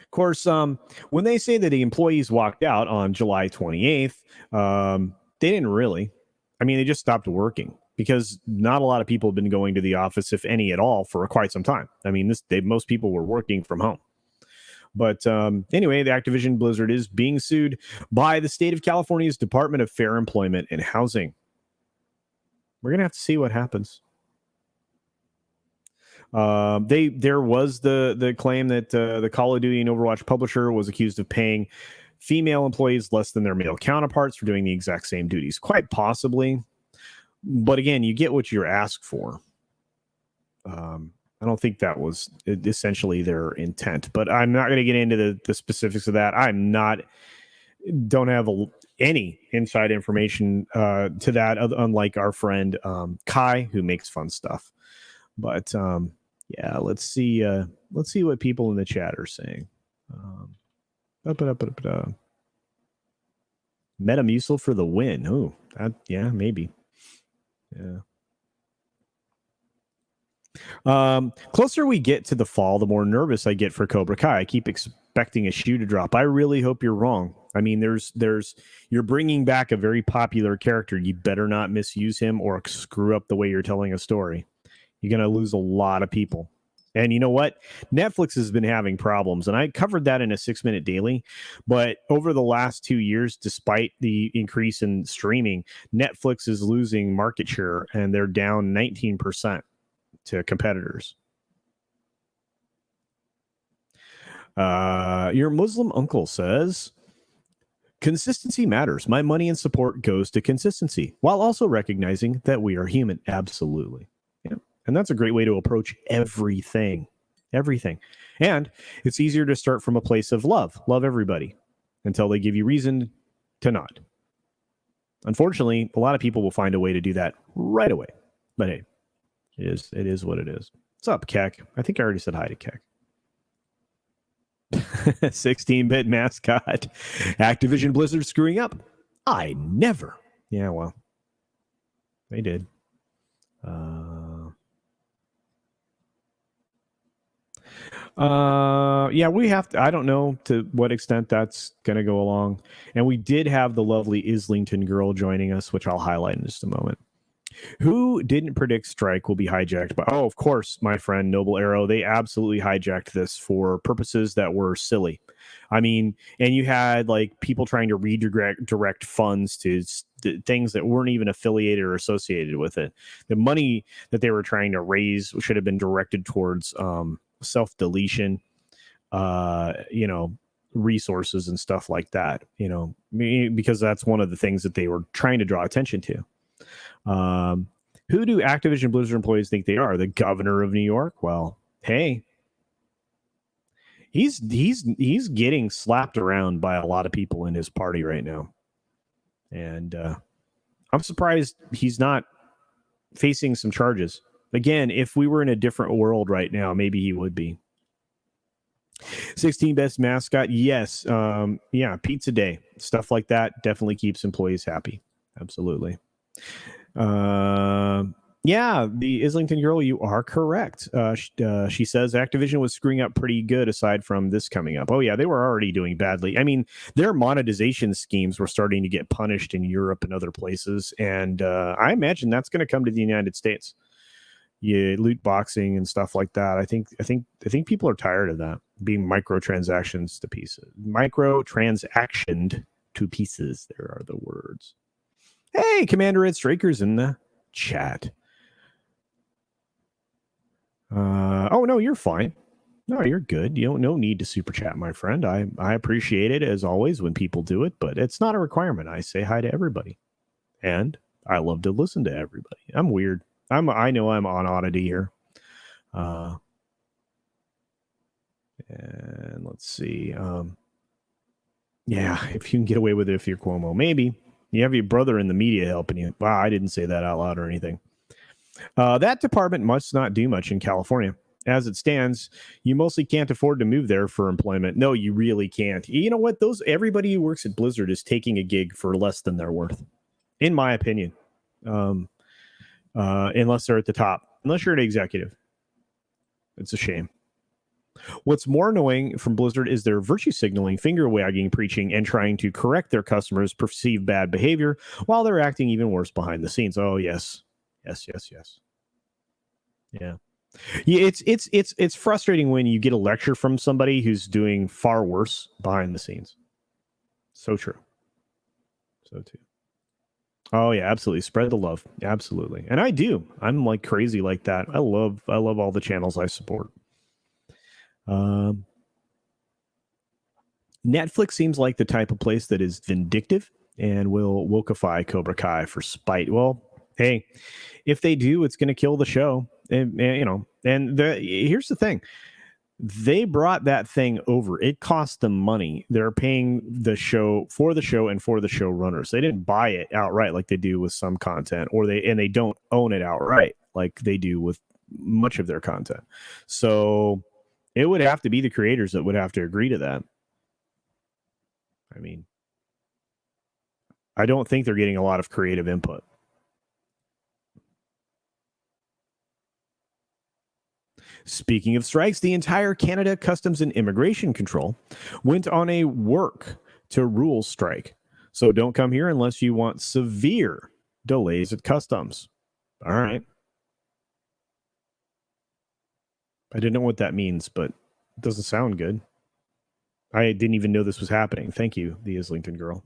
Of course, when they say that the employees walked out on July 28th, they didn't really. I mean, they just stopped working because not a lot of people have been going to the office, if any at all, for quite some time. I mean, most people were working from home. But anyway, the Activision Blizzard is being sued by the state of California's Department of Fair Employment and Housing. We're going to have to see what happens. There was the claim that the Call of Duty and Overwatch publisher was accused of paying female employees less than their male counterparts for doing the exact same duties. Quite possibly. But again, you get what you're asked for. I don't think that was essentially their intent, but I'm not going to get into the specifics of that. Don't have any inside information to that, unlike our friend Kai, who makes fun stuff. But yeah, let's see what people in the chat are saying. Metamucil for the win. Oh, yeah, maybe. Yeah. Closer we get to the fall, the more nervous I get for Cobra Kai. I keep expecting a shoe to drop. I really hope you're wrong. I mean, you're bringing back a very popular character. You better not misuse him or screw up the way you're telling a story. You're going to lose a lot of people. And you know what? Netflix has been having problems, and I covered that in a 6-minute daily. But over the last 2 years, despite the increase in streaming, Netflix is losing market share, and they're down 19% to competitors. Your Muslim uncle says, consistency matters. My money and support goes to consistency, while also recognizing that we are human. Absolutely. Yeah. And that's a great way to approach everything. And it's easier to start from a place of love everybody until they give you reason to not. Unfortunately, a lot of people will find a way to do that right away. But hey, it is what it is. What's up, Keck? I think I already said hi to Keck. 16-bit mascot. Activision Blizzard screwing up. I never. Yeah, well, they did. Yeah, we have to. I don't know to what extent that's going to go along. And we did have the lovely Islington girl joining us, which I'll highlight in just a moment. Who didn't predict strike will be hijacked by? Oh, of course, my friend Noble Arrow. They absolutely hijacked this for purposes that were silly. I mean, and you had like people trying to redirect funds to things that weren't even affiliated or associated with it. The money that they were trying to raise should have been directed towards self-deletion, resources and stuff like that. Because that's one of the things that they were trying to draw attention to. Who do Activision Blizzard employees think they are? The governor of New York? Well, hey, he's getting slapped around by a lot of people in his party right now. And I'm surprised he's not facing some charges. Again, if we were in a different world right now, maybe he would be. 16 best mascot. Yes. Yeah. Pizza day. Stuff like that definitely keeps employees happy. Absolutely. Yeah, the Islington girl, you are correct. She says Activision was screwing up pretty good aside from this coming up. Oh, yeah, they were already doing badly. I mean, their monetization schemes were starting to get punished in Europe and other places. And I imagine that's going to come to the United States. Yeah, loot boxing and stuff like that. I think people are tired of that being microtransactions to pieces. Microtransactioned to pieces. There are the words. Hey, Commander Ed Straker's in the chat. Oh, no, you're fine. No, you're good. No need to super chat, my friend. I appreciate it, as always, when people do it, but it's not a requirement. I say hi to everybody. And I love to listen to everybody. I'm weird. I know I'm on oddity here. And let's see. Yeah, if you can get away with it if you're Cuomo, maybe. You have your brother in the media helping you. Wow, I didn't say that out loud or anything. That department must not do much in California. As it stands, you mostly can't afford to move there for employment. No, you really can't. You know what? Everybody who works at Blizzard is taking a gig for less than they're worth, in my opinion. Um, unless they're at the top, unless you're an executive. It's a shame. What's more annoying from Blizzard is their virtue signaling, finger wagging, preaching, and trying to correct their customers' perceived bad behavior while they're acting even worse behind the scenes. Oh, yes. Yes, yes, yes. Yeah. Yeah, it's frustrating when you get a lecture from somebody who's doing far worse behind the scenes. So true. So too. Oh yeah, absolutely. Spread the love. Absolutely. And I do. I'm like crazy like that. I love all the channels I support. Netflix seems like the type of place that is vindictive and will wokeify Cobra Kai for spite. Well, hey, if they do, it's going to kill the show. And here's the thing. They brought that thing over. It cost them money. They're paying the show and for the showrunners. They didn't buy it outright like they do with some content, and they don't own it outright like they do with much of their content. So it would have to be the creators that would have to agree to that. I mean, I don't think they're getting a lot of creative input. Speaking of strikes, the entire Canada Customs and Immigration Control went on a work to rule strike. So don't come here unless you want severe delays at customs. All right. I didn't know what that means, but it doesn't sound good. I didn't even know this was happening. Thank you, the Islington girl.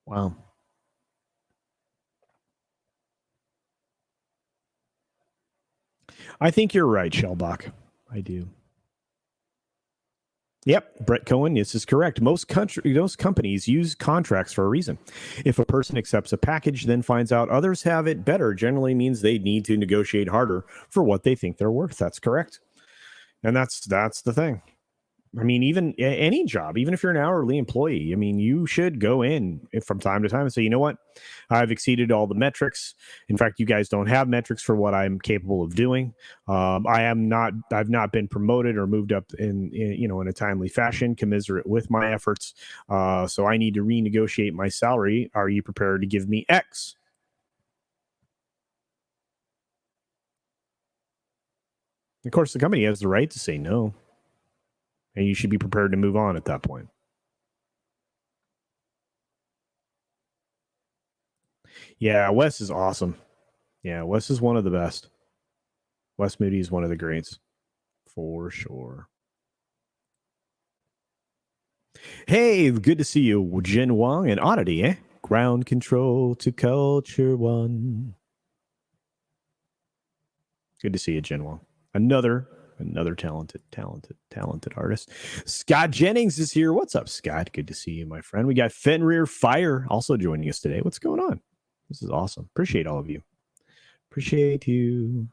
Wow. I think you're right, Shellbach. I do. Yep, Brett Cohen, this is correct. Most companies use contracts for a reason. If a person accepts a package, then finds out others have it better, generally means they need to negotiate harder for what they think they're worth. That's correct. And that's the thing. I mean, even any job, even if you're an hourly employee, I mean, you should go in from time to time and say, you know what, I've exceeded all the metrics. In fact, you guys don't have metrics for what I'm capable of doing. I've not been promoted or moved up in a timely fashion, commiserate with my efforts. So I need to renegotiate my salary. Are you prepared to give me X? Of course, the company has the right to say no. And you should be prepared to move on at that point. Yeah, Wes is awesome. Yeah, Wes is one of the best. Wes Moody is one of the greats. For sure. Hey, good to see you, Jin Wong and Oddity, eh? Ground control to Culture One. Good to see you, Jin Wong. Another talented artist. Scott Jennings is here. What's up, Scott? Good to see you, my friend. We got Fenrir Fire also joining us today. What's going on? This is awesome. Appreciate all of you. Appreciate you.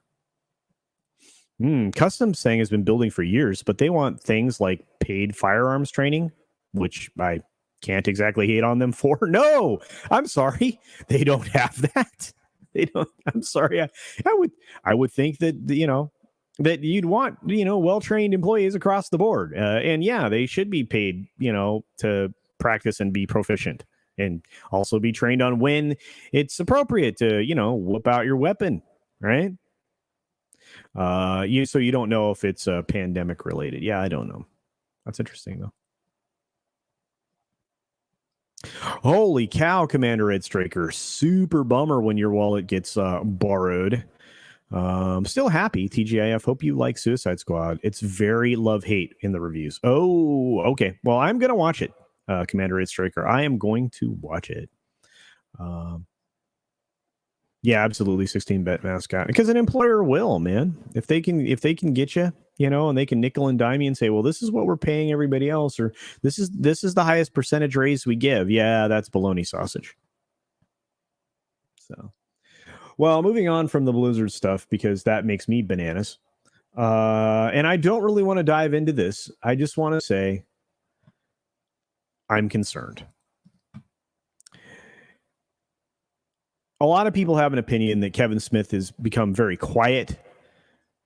Customs thing has been building for years, but they want things like paid firearms training, which I can't exactly hate on them for. No, I'm sorry. They don't have that. They don't. I'm sorry. I would think that, that you'd want, well-trained employees across the board. And yeah, they should be paid, to practice and be proficient, and also be trained on when it's appropriate to, whip out your weapon, right? So you don't know if it's pandemic related. Yeah, I don't know. That's interesting though. Holy cow, Commander Ed Straker. Super bummer when your wallet gets borrowed. Still happy, TGIF. Hope you like Suicide Squad. It's very love-hate in the reviews. Oh, okay. Well, I'm going to watch it, Commander Ed Straker. I am going to watch it. Yeah, absolutely. 16-bet mascot, because an employer will, man. If they can get you, and they can nickel and dime you and say, well, this is what we're paying everybody else, or this is the highest percentage raise we give. Yeah, that's baloney sausage. So, well, moving on from the Blizzard stuff, because that makes me bananas. And I don't really want to dive into this. I just want to say I'm concerned. A lot of people have an opinion that Kevin Smith has become very quiet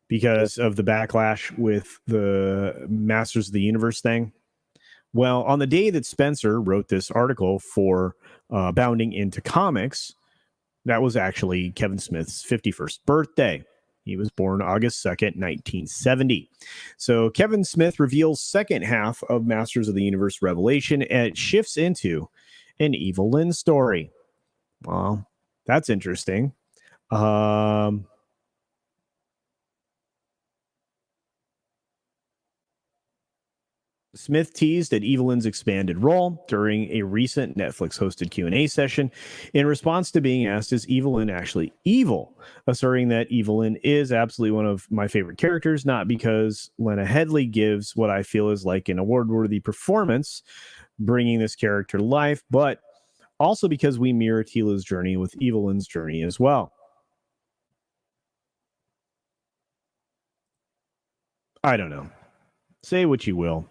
because of the backlash with the Masters of the Universe thing. Well, on the day that Spencer wrote this article for Bounding into Comics, that was actually Kevin Smith's 51st birthday. He was born August 2nd, 1970. So Kevin Smith reveals second half of Masters of the Universe Revelation, and it shifts into an Evil Lynn story. Well, that's interesting. Smith teased at Evelyn's expanded role during a recent Netflix-hosted Q&A session in response to being asked, is Evelyn actually evil? Asserting that Evelyn is absolutely one of my favorite characters, not because Lena Headey gives what I feel is like an award-worthy performance, bringing this character to life, but also because we mirror Tila's journey with Evelyn's journey as well. I don't know. Say what you will.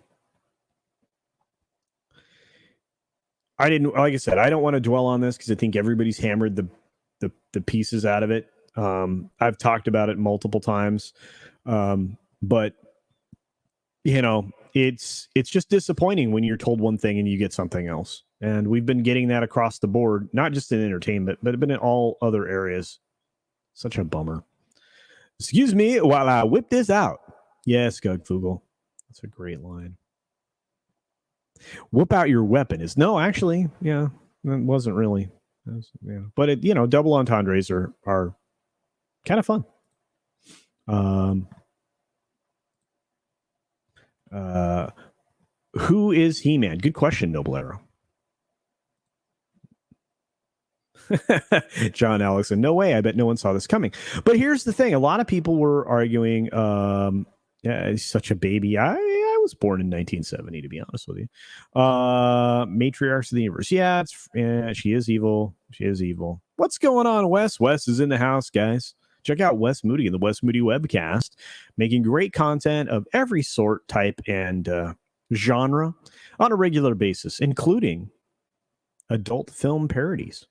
I didn't, like I said, I don't want to dwell on this because I think everybody's hammered the pieces out of it. I've talked about it multiple times, but you know, it's just disappointing when you're told one thing and you get something else. And we've been getting that across the board, not just in entertainment, but in all other areas. Such a bummer. Excuse me while I whip this out. Yes, Gugfugel. That's a great line. Whip out your weapon is no, actually, yeah, it wasn't really. It was, yeah. But it, double entendres are kind of fun. Who is He-Man? Good question, Noble Arrow. John Allison, no way. I bet no one saw this coming. But here's the thing: a lot of people were arguing. Yeah, he's such a baby. I was born in 1970, to be honest with you. Matriarchs of the Universe. Yeah, she is evil. She is evil. What's going on, Wes? Wes is in the house, guys. Check out Wes Moody and the Wes Moody webcast, making great content of every sort, type, and genre on a regular basis, including adult film parodies,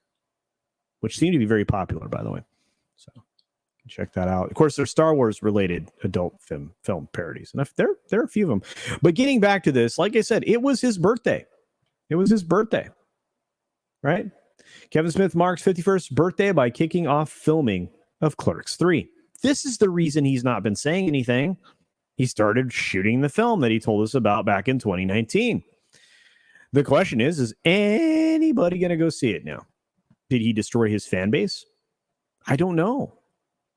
which seem to be very popular, by the way. So check that out. Of course, they're Star Wars related adult film parodies, and there are a few of them. But getting back to this, like I said, it was his birthday. It was his birthday, right? Kevin Smith marks 51st birthday by kicking off filming of Clerks 3. This is the reason he's not been saying anything. He started shooting the film that he told us about back in 2019. The question is anybody going to go see it now? Did he destroy his fan base? I don't know.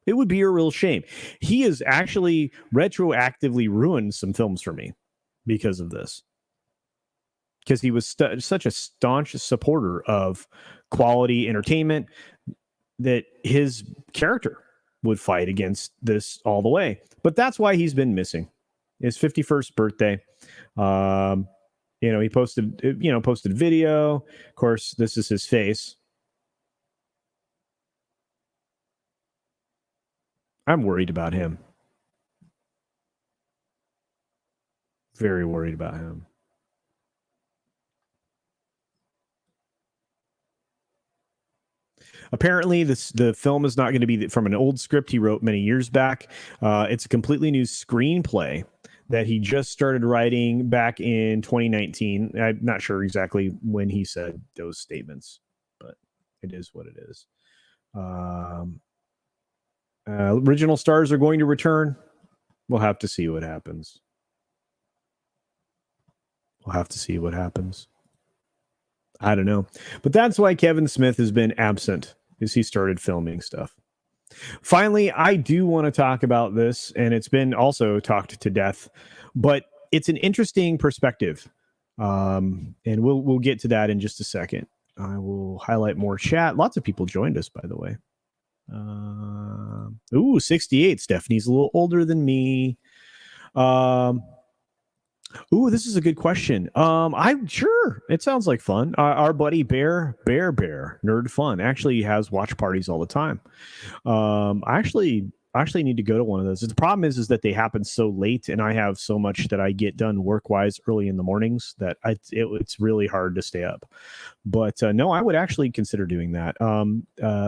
It would be a real shame. He has actually retroactively ruined some films for me because of this. Because he was such a staunch supporter of quality entertainment that his character would fight against this all the way. But that's why he's been missing. His 51st birthday. He posted video. Of course, this is his face. I'm worried about him. Very worried about him. Apparently, the film is not going to be from an old script he wrote many years back. It's a completely new screenplay that he just started writing back in 2019. I'm not sure exactly when he said those statements, but it is what it is. Original stars are going to return. We'll have to see what happens. I don't know. But that's why Kevin Smith has been absent, is he started filming stuff. Finally, I do want to talk about this, and it's been also talked to death, but it's an interesting perspective. And we'll get to that in just a second. I will highlight more chat. Lots of people joined us, by the way. 68. Stephanie's a little older than me. This is a good question. I'm sure it sounds like fun. Our buddy Bear Nerd Fun actually has watch parties all the time. I actually I actually need to go to one of those. The problem is that they happen so late, and I have so much that I get done work-wise early in the mornings that it's really hard to stay up. But no, I would actually consider doing that.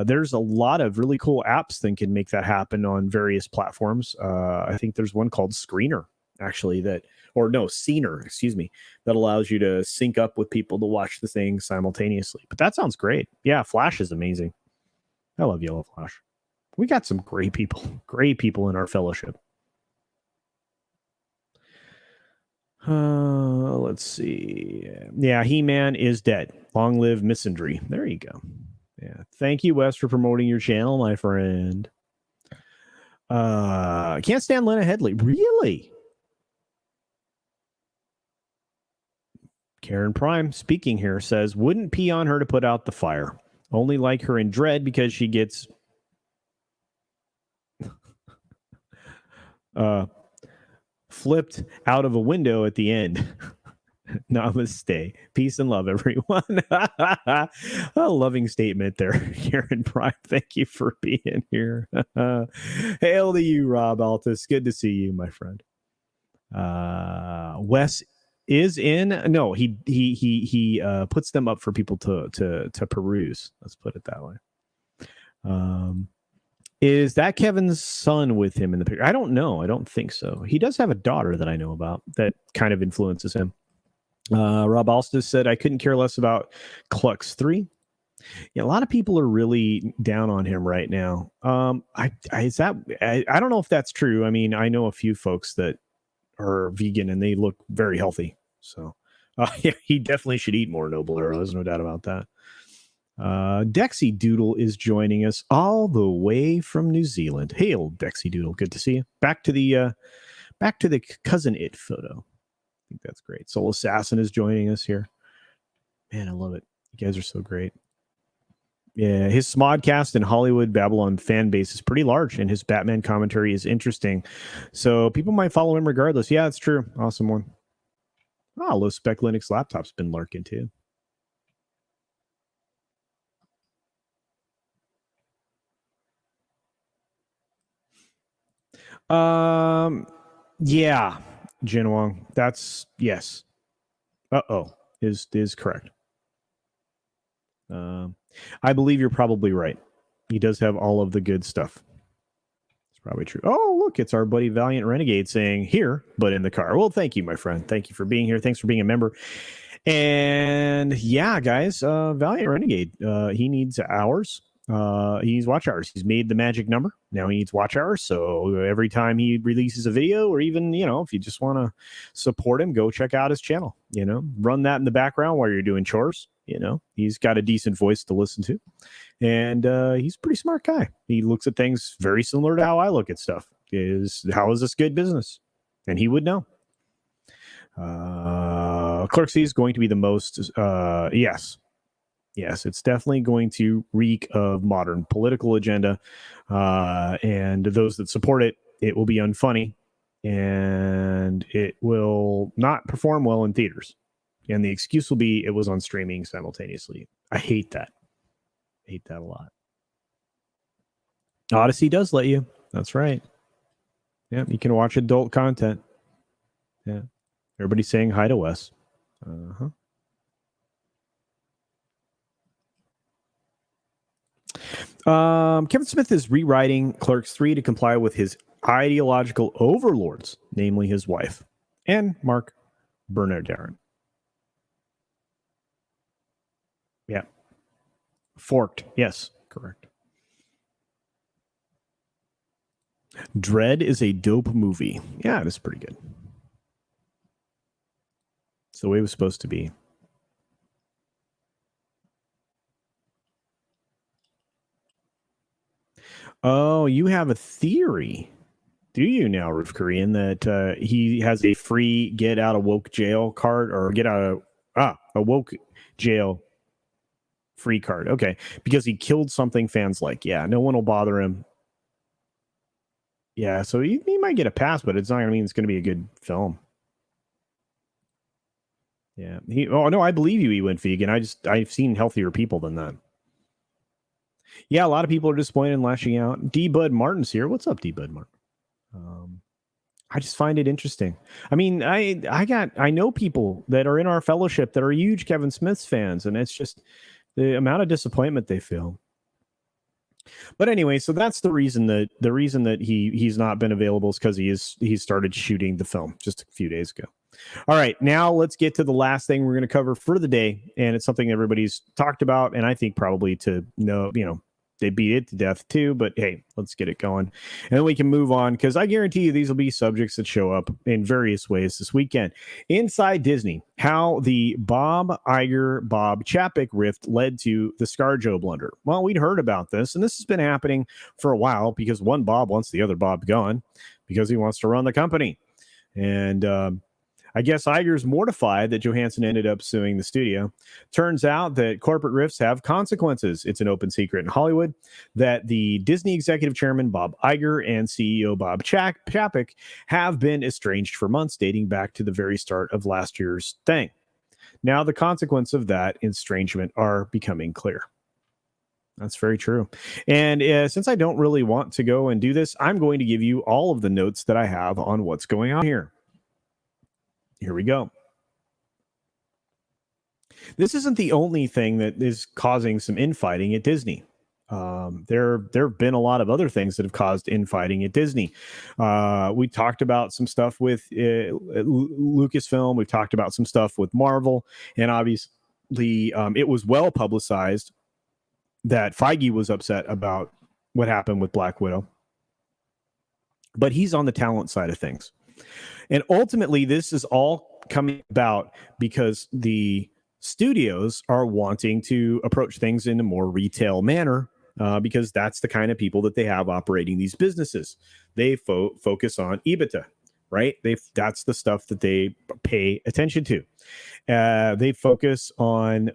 There's a lot of really cool apps that can make that happen on various platforms. I think there's one called Screener, actually, Scener, excuse me, that allows you to sync up with people to watch the thing simultaneously. But that sounds great. Yeah, Flash is amazing. I love Yellow Flash. We got some great people in our fellowship. Let's see. Yeah, He-Man is dead. Long live Missandry. There you go. Yeah. Thank you, Wes, for promoting your channel, my friend. Can't stand Lena Headley. Really? Karen Prime, speaking here, says, wouldn't pee on her to put out the fire. Only like her in Dread because she gets flipped out of a window at the end. Namaste. Peace and love, everyone. A loving statement there, Karen Prime. Thank you for being here. Hail to you, Rob Altus. Good to see you, my friend. Wes is in. No, he puts them up for people to peruse. Let's put it that way. Is that Kevin's son with him in the picture? I don't know. I don't think so. He does have a daughter that I know about that kind of influences him. Rob Alston said, I couldn't care less about Clux 3. Yeah, a lot of people are really down on him right now. I don't know if that's true. I mean, I know a few folks that are vegan and they look very healthy. So yeah, he definitely should eat more Noble Arrow. There's no doubt about that. Dexy Doodle is joining us all the way from New Zealand. Hail, Dexy Doodle. Good to see you. Back to the Cousin It photo. I think that's great. Soul Assassin is joining us here. Man, I love it. You guys are so great. Yeah, his Smodcast and Hollywood Babylon fan base is pretty large, and his Batman commentary is interesting. So people might follow him regardless. Yeah, it's true. Awesome one. Low spec Linux laptop's been lurking too. Yeah, Jin Wong. That's yes. Is correct. I believe you're probably right. He does have all of the good stuff. It's probably true. Oh, look, it's our buddy Valiant Renegade saying here, but in the car. Well, thank you, my friend. Thank you for being here. Thanks for being a member. And yeah, guys, Valiant Renegade, he needs hours. He needs watch hours. He's made the magic number. Now he needs watch hours. So every time he releases a video, or even, if you just want to support him, go check out his channel. Run that in the background while you're doing chores. He's got a decent voice to listen to. And he's a pretty smart guy. He looks at things very similar to how I look at stuff. How is this good business? And he would know. Clerksy is going to be the most, yes, it's definitely going to reek of modern political agenda, and those that support it, it will be unfunny, and it will not perform well in theaters, and the excuse will be it was on streaming simultaneously. I hate that. A lot. Odyssey does let you. That's right. Yeah, you can watch adult content. Yeah. Everybody's saying hi to Wes. Kevin Smith is rewriting Clerks 3 to comply with his ideological overlords, namely his wife and Mark Bernardin. Yeah. Forked. Yes, correct. Dread is a dope movie. Yeah, it is pretty good. It's the way it was supposed to be. Oh, you have a theory, do you now, Roof Korean, that he has a free get out of woke jail card, or get out of a woke jail free card? Okay, because he killed something fans like. Yeah, no one will bother him. Yeah, so he might get a pass, but it's not going to mean it's going to be a good film. Yeah. No, I believe you. He went vegan. I've seen healthier people than that. Yeah, a lot of people are disappointed and lashing out. D Bud Martin's here. What's up, D Bud Martin? I just find it interesting. I mean, I know people that are in our fellowship that are huge Kevin Smith fans, and it's just the amount of disappointment they feel. But anyway, so that's the reason that he's not been available is because he started shooting the film just a few days ago. All right, now let's get to the last thing we're going to cover for the day, and it's something everybody's talked about, and I think probably to know, they beat it to death too, but hey, let's get it going. And then we can move on because I guarantee you these will be subjects that show up in various ways this weekend. Inside Disney, how the Bob Iger, Bob Chapek rift led to the ScarJo blunder. Well, we'd heard about this, and this has been happening for a while because one Bob wants the other Bob gone because he wants to run the company. And I guess Iger's mortified that Johansson ended up suing the studio. Turns out that corporate rifts have consequences. It's an open secret in Hollywood that the Disney executive chairman, Bob Iger, and CEO Bob Chapek have been estranged for months, dating back to the very start of last year's thing. Now, the consequence of that estrangement are becoming clear. That's very true. And since I don't really want to go and do this, I'm going to give you all of the notes that I have on what's going on here. Here we go. This isn't the only thing that is causing some infighting at Disney. There have been a lot of other things that have caused infighting at Disney. We talked about some stuff with Lucasfilm. We've talked about some stuff with Marvel. And obviously, it was well publicized that Feige was upset about what happened with Black Widow. But he's on the talent side of things. And ultimately, this is all coming about because the studios are wanting to approach things in a more retail manner because that's the kind of people that they have operating these businesses. They focus on EBITDA, right? That's the stuff that they pay attention to. They focus on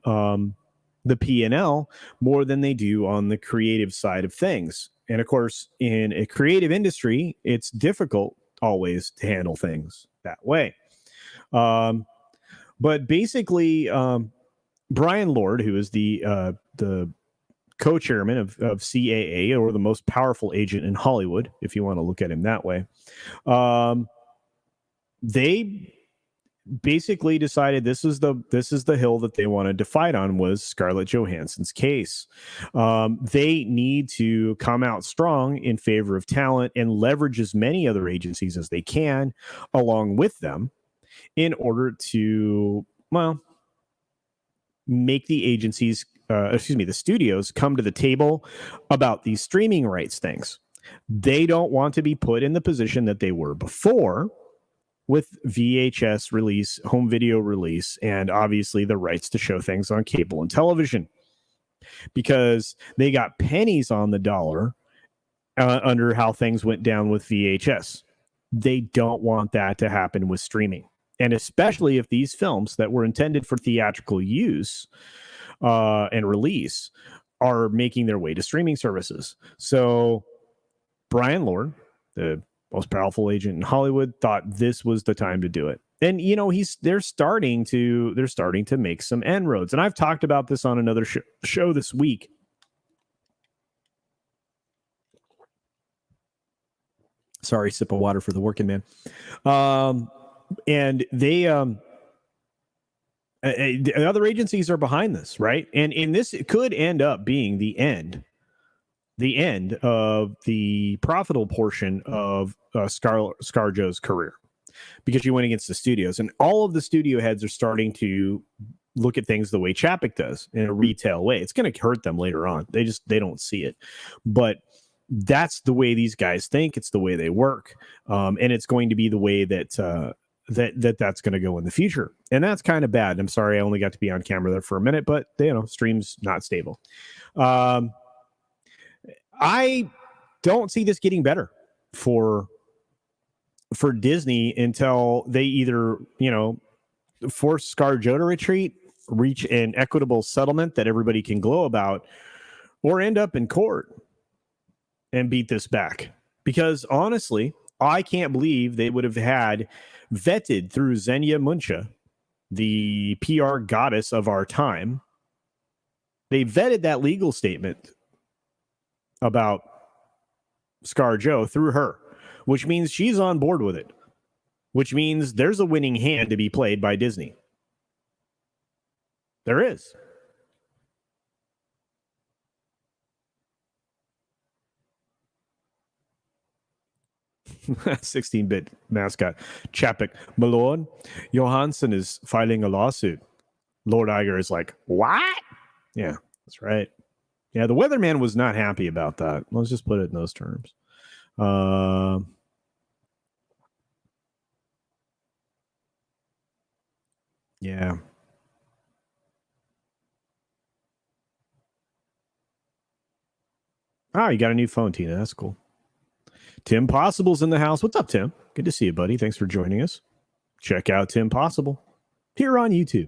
the P&L more than they do on the creative side of things. And of course, in a creative industry, it's difficult always to handle things that way. But basically, Brian Lord, who is the co-chairman of CAA, or the most powerful agent in Hollywood, if you want to look at him that way, they basically decided this is the hill that they wanted to fight on, was Scarlett Johansson's case. They need to come out strong in favor of talent and leverage as many other agencies as they can along with them in order to, well, make the agencies, the studios come to the table about these streaming rights things. They don't want to be put in the position that they were before, with VHS release, home video release, and obviously the rights to show things on cable and television, because they got pennies on the dollar under how things went down with VHS. They don't want that to happen with streaming. And especially if these films that were intended for theatrical use and release are making their way to streaming services. So Brian Lord, the most powerful agent in Hollywood, thought this was the time to do it. And they're starting to make some inroads. And I've talked about this on another show this week. Sorry, sip of water for the working man. And they other agencies are behind this, right? And this could end up being the end of the profitable portion of ScarJo's career, because you went against the studios, and all of the studio heads are starting to look at things the way Chapek does, in a retail way. It's going to hurt them later on. They don't see it, but that's the way these guys think. It's the way they work, and it's going to be the way that's going to go in the future, and that's kind of bad. I'm sorry I only got to be on camera there for a minute, but stream's not stable. I don't see this getting better for Disney until they either, force ScarJo to retreat, reach an equitable settlement that everybody can glow about, or end up in court and beat this back. Because honestly, I can't believe they would have had vetted through Xenia Muncha, the PR goddess of our time. They vetted that legal statement about ScarJo through her, which means she's on board with it, which means there's a winning hand to be played by Disney. There is. (16-bit mascot Chapek, my lord, Johansson is filing a lawsuit. Lord Iger is like, what? Yeah, that's right. Yeah, the weatherman was not happy about that. Let's just put it in those terms. Yeah. Oh, you got a new phone, Tina. That's cool. Tim Possible's in the house. What's up, Tim? Good to see you, buddy. Thanks for joining us. Check out Tim Possible here on YouTube.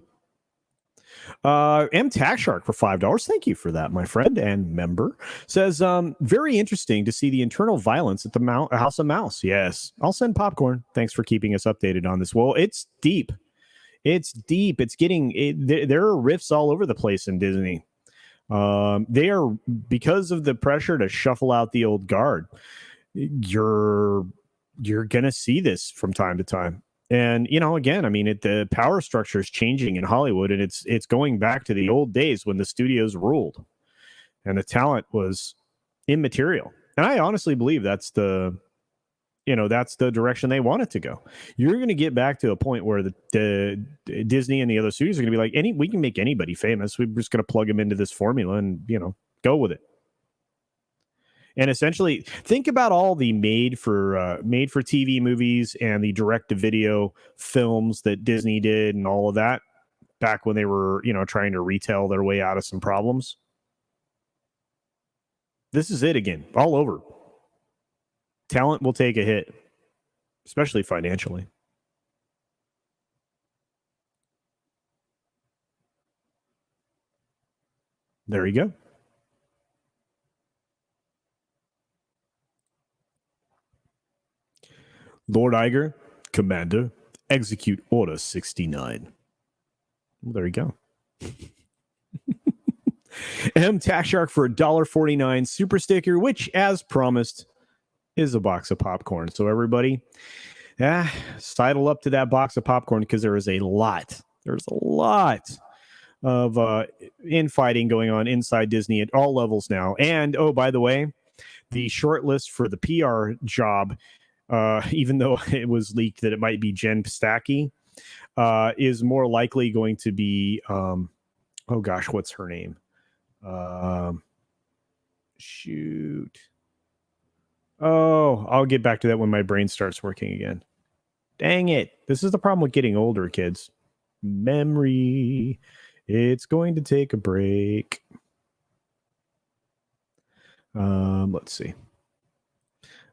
M Tax Shark for $5. Thank you for that, my friend and member. Says, very interesting to see the internal violence at the House of Mouse. Yes, I'll send popcorn. Thanks for keeping us updated on this. Well, it's deep. It's deep. It's getting. There are rifts all over the place in Disney. They are, because of the pressure to shuffle out the old guard. You're gonna see this from time to time. And, again, I mean, the power structure is changing in Hollywood, and it's going back to the old days when the studios ruled and the talent was immaterial. And I honestly believe that's the direction they want it to go. You're going to get back to a point where the Disney and the other studios are going to be like, we can make anybody famous. We're just going to plug them into this formula and, go with it. And essentially, think about all the made for TV movies and the direct to video films that Disney did and all of that back when they were, trying to retail their way out of some problems. This is it again, all over. Talent will take a hit, especially financially. There you go. Lord Iger, Commander, execute Order 69. Well, there you go. M Tax Shark for $1.49 super sticker, which, as promised, is a box of popcorn. So everybody, sidle up to that box of popcorn because there is a lot. There's a lot of infighting going on inside Disney at all levels now. And, oh, by the way, the short list for the PR job, even though it was leaked that it might be Jen Psaki, is more likely going to be, oh gosh, what's her name? Shoot. Oh, I'll get back to that when my brain starts working again. Dang it. This is the problem with getting older, kids. Memory. It's going to take a break. Let's see.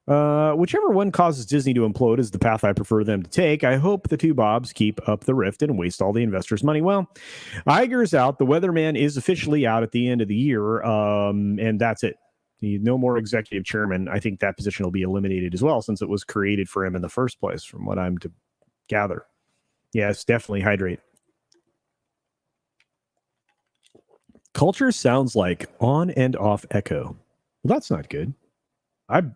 Whichever one causes Disney to implode is the path I prefer them to take. I hope the two Bobs keep up the rift and waste all the investors' money. Well, Iger's out. The weatherman is officially out at the end of the year, and that's it. No more executive chairman. I think that position will be eliminated as well, since it was created for him in the first place, from what I'm to gather. Yes, definitely hydrate. Culture sounds like on and off echo. Well, that's not good.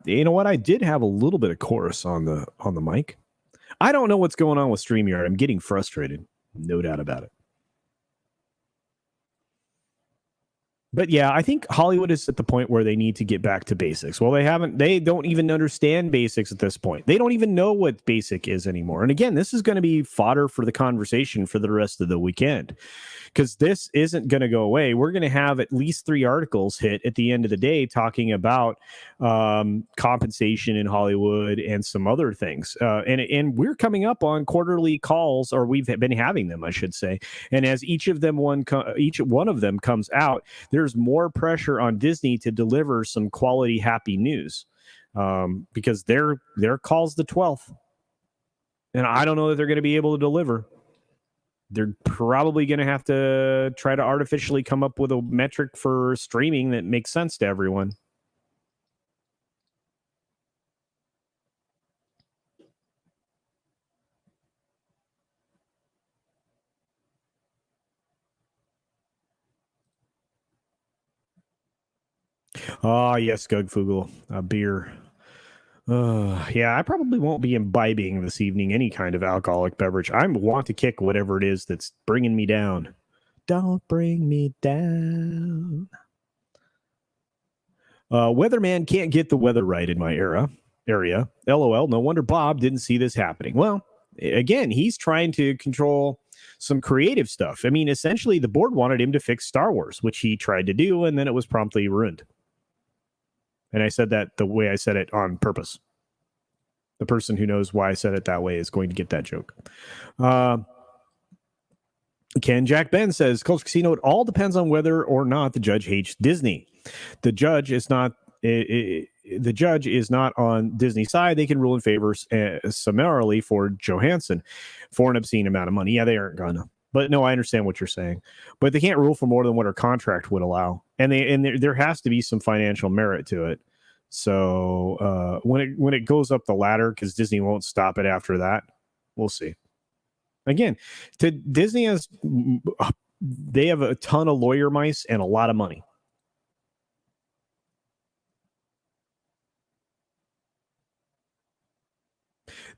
You know what? I did have a little bit of chorus on the mic. I don't know what's going on with StreamYard. I'm getting frustrated. No doubt about it. But yeah, I think Hollywood is at the point where they need to get back to basics. Well, they don't even understand basics at this point. They don't even know what basic is anymore. And again, this is going to be fodder for the conversation for the rest of the weekend, because this isn't going to go away. We're going to have at least 3 articles hit at the end of the day talking about compensation in Hollywood and some other things. And we're coming up on quarterly calls, or we've been having them, I should say. And as each one of them comes out, there's more pressure on Disney to deliver some quality, happy news, because their call's the 12th. And I don't know that they're going to be able to deliver. They're probably going to have to try to artificially come up with a metric for streaming that makes sense to everyone. Oh, yes, Gugfugel, a beer. Yeah, I probably won't be imbibing this evening any kind of alcoholic beverage. I want to kick whatever it is that's bringing me down. Don't bring me down. Weatherman can't get the weather right in my area. LOL. No wonder Bob didn't see this happening. Well, again, he's trying to control some creative stuff. I mean, essentially, the board wanted him to fix Star Wars, which he tried to do, and then it was promptly ruined. And I said that the way I said it on purpose. The person who knows why I said it that way is going to get that joke. Ken Jack Ben says, Culture Casino, it all depends on whether or not the judge hates Disney. The judge is not on Disney's side. They can rule in favor summarily for Johansson for an obscene amount of money. Yeah, they aren't gonna. But no, I understand what you're saying. But they can't rule for more than what our contract would allow, and there has to be some financial merit to it. So when it goes up the ladder, because Disney won't stop it after that, we'll see. Again, Disney they have a ton of lawyer mice and a lot of money.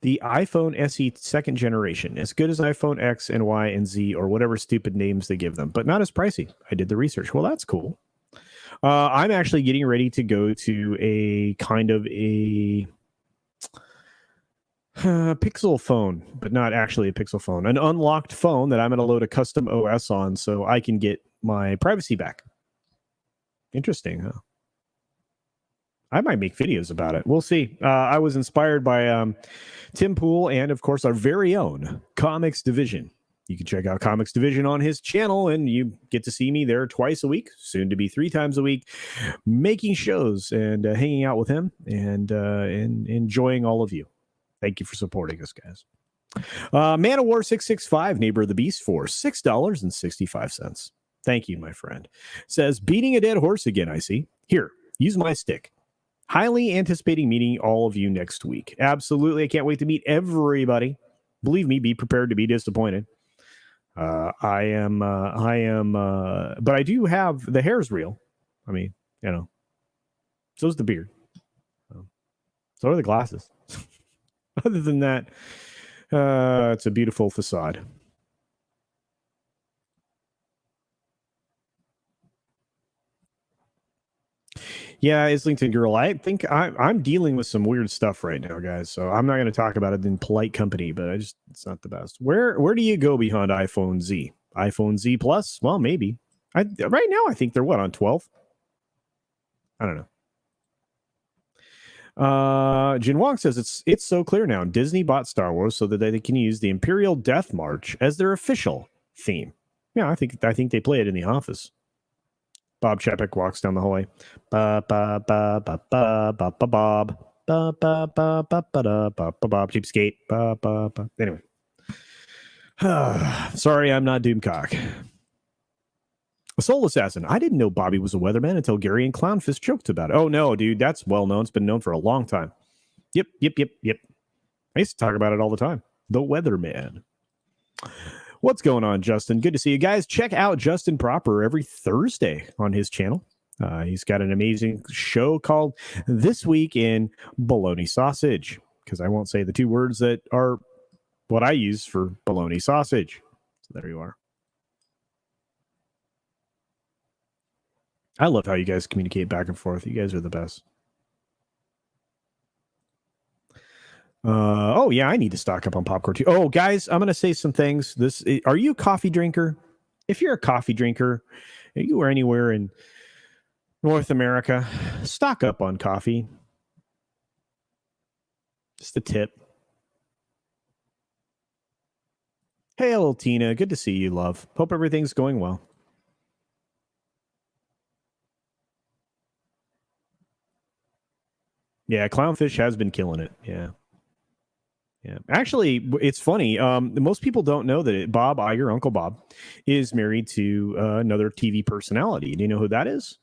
The iPhone SE second generation, as good as iPhone X and Y and Z or whatever stupid names they give them, but not as pricey. I did the research. Well, that's cool. I'm actually getting ready to go to a kind of a Pixel phone, but not actually a Pixel phone, an unlocked phone that I'm going to load a custom OS on so I can get my privacy back. Interesting, huh? I might make videos about it. We'll see. I was inspired by Tim Pool and, of course, our very own Comics Division. You can check out Comics Division on his channel, and you get to see me there twice a week, soon to be 3 times a week, making shows and hanging out with him and enjoying all of you. Thank you for supporting us, guys. Man of War 665, Neighbor of the Beast, for $6.65. Thank you, my friend. Says, beating a dead horse again, I see. Here, use my stick. Highly anticipating meeting all of you next week. Absolutely. I can't wait to meet everybody. Believe me, be prepared to be disappointed. I am, but I do have, the hair's real. I mean, so's the beard. So are the glasses. Other than that, it's a beautiful facade. Yeah, Islington girl. I think I'm dealing with some weird stuff right now, guys. So I'm not going to talk about it in polite company, but it's not the best. Where do you go behind iPhone Z? iPhone Z Plus? Well, maybe. Right now I think they're on 12. I don't know. Jin Wong says it's so clear now. Disney bought Star Wars so that they can use the Imperial Death March as their official theme. Yeah, I think they play it in the office. Bob Chapek walks down the hallway. Ba ba ba ba ba ba ba Bob. Ba ba ba ba ba da ba ba Bob cheapskate. Ba ba ba. Anyway. Sorry, I'm not Doomcock. A Soul Assassin. I didn't know Bobby was a weatherman until Gary and Clownfish joked about it. Oh no, dude, that's well known. It's been known for a long time. Yep. I used to talk about it all the time. The Weatherman. What's going on, Justin? Good to see you guys. Check out Justin Proper every Thursday on his channel. He's got an amazing show called This Week in Bologna Sausage, because I won't say the 2 words that are what I use for bologna sausage. So there you are. I love how you guys communicate back and forth. You guys are the best. Oh yeah, I need to stock up on popcorn too. Oh, guys, I'm gonna say some things. Are you a coffee drinker? If you're a coffee drinker, you are anywhere in North America, stock up on coffee. Just a tip. Hey, little Tina, good to see you, love. Hope everything's going well. Yeah, Clownfish has been killing it. Yeah. Actually, it's funny. Most people don't know that Bob Iger, Uncle Bob, is married to another TV personality. Do you know who that is?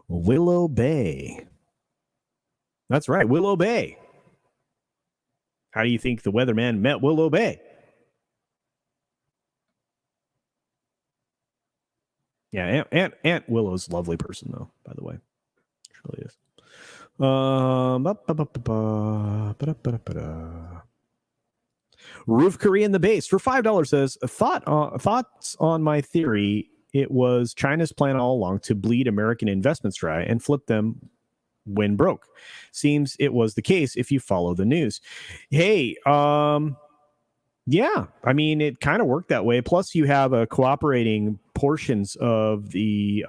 Willow Bay. That's right, Willow Bay. How do you think the weatherman met Willow Bay? Yeah, Aunt Willow's a lovely person, though, by the way. really is. Roof Curry in the base for $5 says thoughts on my theory. It was China's plan all along to bleed American investments dry and flip them when broke. Seems it was the case if you follow the news. Hey, yeah, I mean, it kind of worked that way. Plus, you have cooperating portions of the,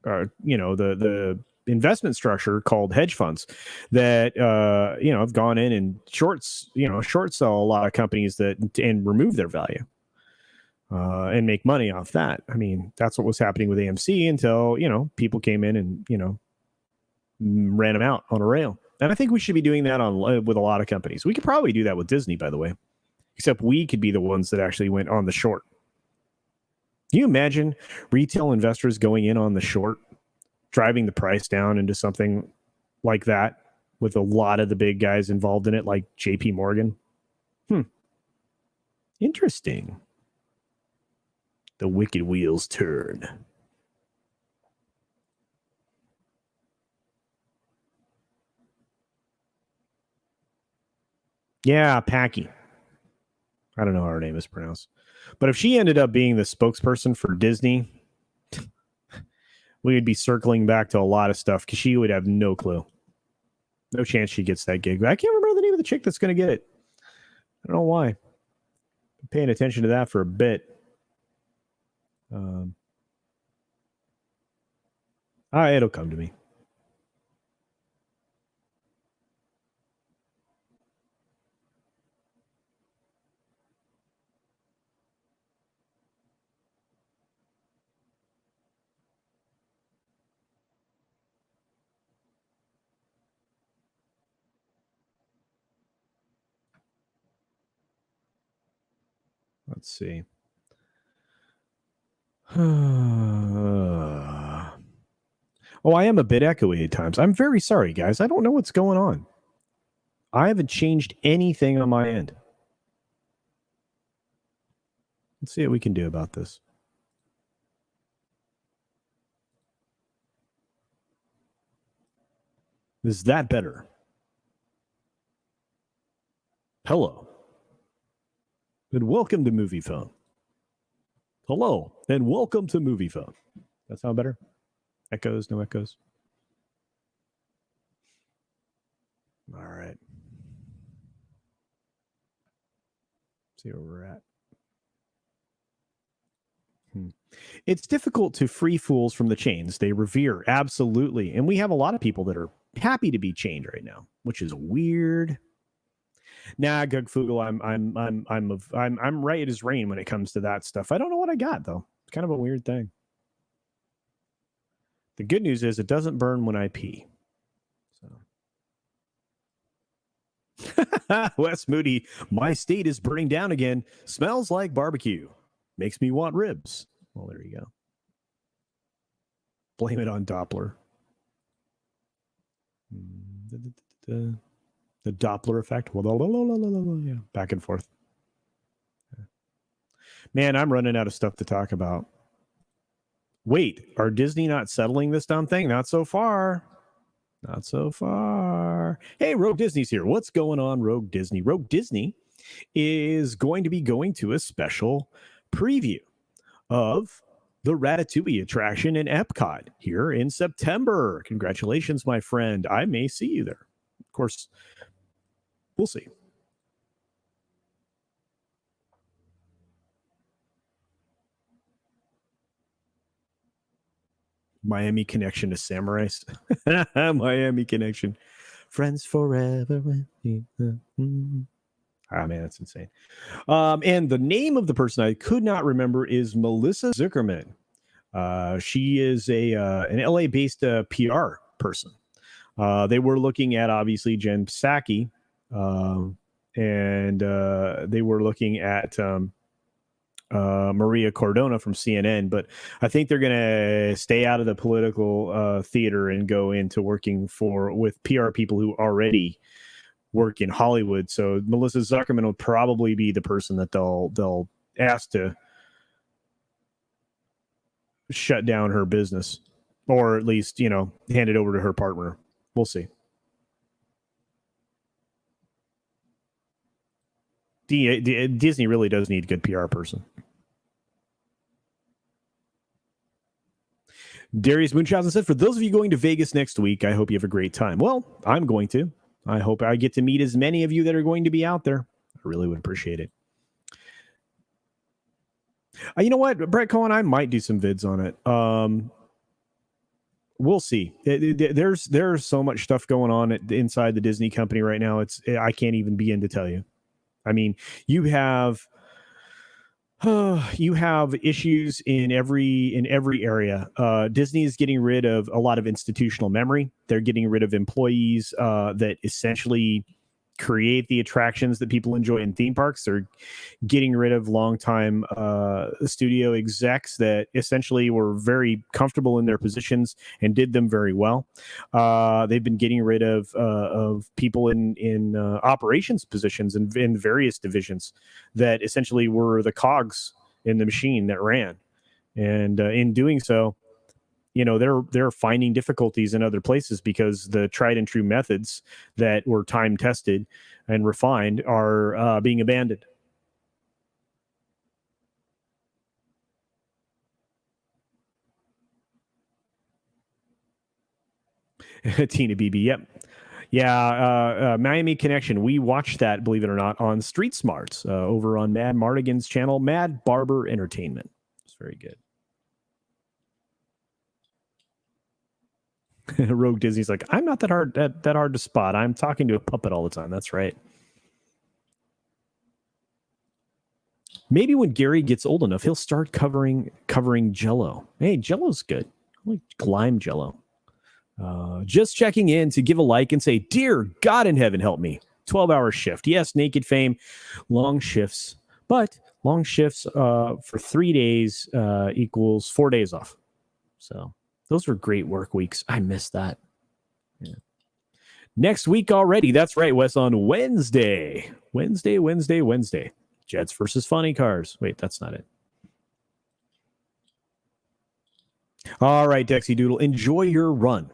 the investment structure called hedge funds that have gone in and short sell a lot of companies and remove their value and make money off that. I mean, that's what was happening with AMC until people came in and ran them out on a rail. And I think we should be doing that with a lot of companies. We could probably do that with Disney, by the way, except we could be the ones that actually went on the short. Can you imagine retail investors going in on the short, driving the price down into something like that with a lot of the big guys involved in it, like JP Morgan? Interesting. The wicked wheels turn. Yeah, Packy. I don't know how her name is pronounced. But if she ended up being the spokesperson for Disney, we would be circling back to a lot of stuff because she would have no clue. No chance she gets that gig. But I can't remember the name of the chick that's going to get it. I don't know why. I'm paying attention to that for a bit. It'll come to me. Let's see. Oh, I am a bit echoey at times. I'm very sorry, guys. I don't know what's going on. I haven't changed anything on my end. Let's see what we can do about this. Is that better? Hello. And welcome to Movie Phone. Hello. And welcome to Movie Phone. That sound better? Echoes, no echoes. All right. See where we're at. It's difficult to free fools from the chains they revere, absolutely. And we have a lot of people that are happy to be chained right now, which is weird. Nah, Gugfugel, I'm right as rain when it comes to that stuff. I don't know what I got though. It's kind of a weird thing. The good news is it doesn't burn when I pee. So. Wes Moody, my state is burning down again. Smells like barbecue. Makes me want ribs. Well, there you go. Blame it on Doppler. The Doppler effect. Yeah, back and forth. Man, I'm running out of stuff to talk about. Wait, are Disney not settling this dumb thing? Not so far. Not so far. Hey, Rogue Disney's here. What's going on, Rogue Disney? Rogue Disney is going to be going to a special preview of the Ratatouille attraction in Epcot here in September. Congratulations, my friend. I may see you there. Of course, we'll see. Miami connection to samurais. Miami connection. Friends forever. Ah, man, that's insane. And the name of the person I could not remember is Melissa Zuckerman. She is an LA-based PR person. They were looking at, obviously, Jen Psaki, and they were looking at Maria Cardona from CNN, but I think they're going to stay out of the political theater and go into working with PR people who already work in Hollywood. So Melissa Zuckerman will probably be the person that they'll ask to shut down her business or at least, hand it over to her partner. We'll see. Disney really does need a good PR person. Darius Munchausen said, for those of you going to Vegas next week, I hope you have a great time. Well, I'm going to. I hope I get to meet as many of you that are going to be out there. I really would appreciate it. You know what, Brett Cohen, I might do some vids on it. We'll see. There's so much stuff going on inside the Disney company right now. I can't even begin to tell you. I mean, you have issues in every area. Disney is getting rid of a lot of institutional memory. They're getting rid of employees that essentially create the attractions that people enjoy in theme parks. They're getting rid of longtime studio execs that essentially were very comfortable in their positions and did them very well. They've been getting rid of people in operations positions in various divisions that essentially were the cogs in the machine that ran. And in doing so, they're finding difficulties in other places because the tried and true methods that were time tested and refined are being abandoned. Tina BB, yep. Yeah, Miami Connection. We watched that, believe it or not, on Street Smarts over on Mad Mardigan's channel, Mad Barber Entertainment. It's very good. Rogue Disney's like, I'm not that hard to spot. I'm talking to a puppet all the time. That's right. Maybe when Gary gets old enough, he'll start covering Jell-O. Hey, Jell-O's good. I like lime Jell-O. Just checking in to give a like and say, dear God in heaven, help me. 12-hour shift. Yes, Naked Fame, long shifts. But long shifts for 3 days equals 4 days off. So those were great work weeks. I missed that. Yeah. Next week already. That's right, Wes, on Wednesday. Wednesday. Jets versus funny cars. Wait, that's not it. All right, Dexy Doodle. Enjoy your run.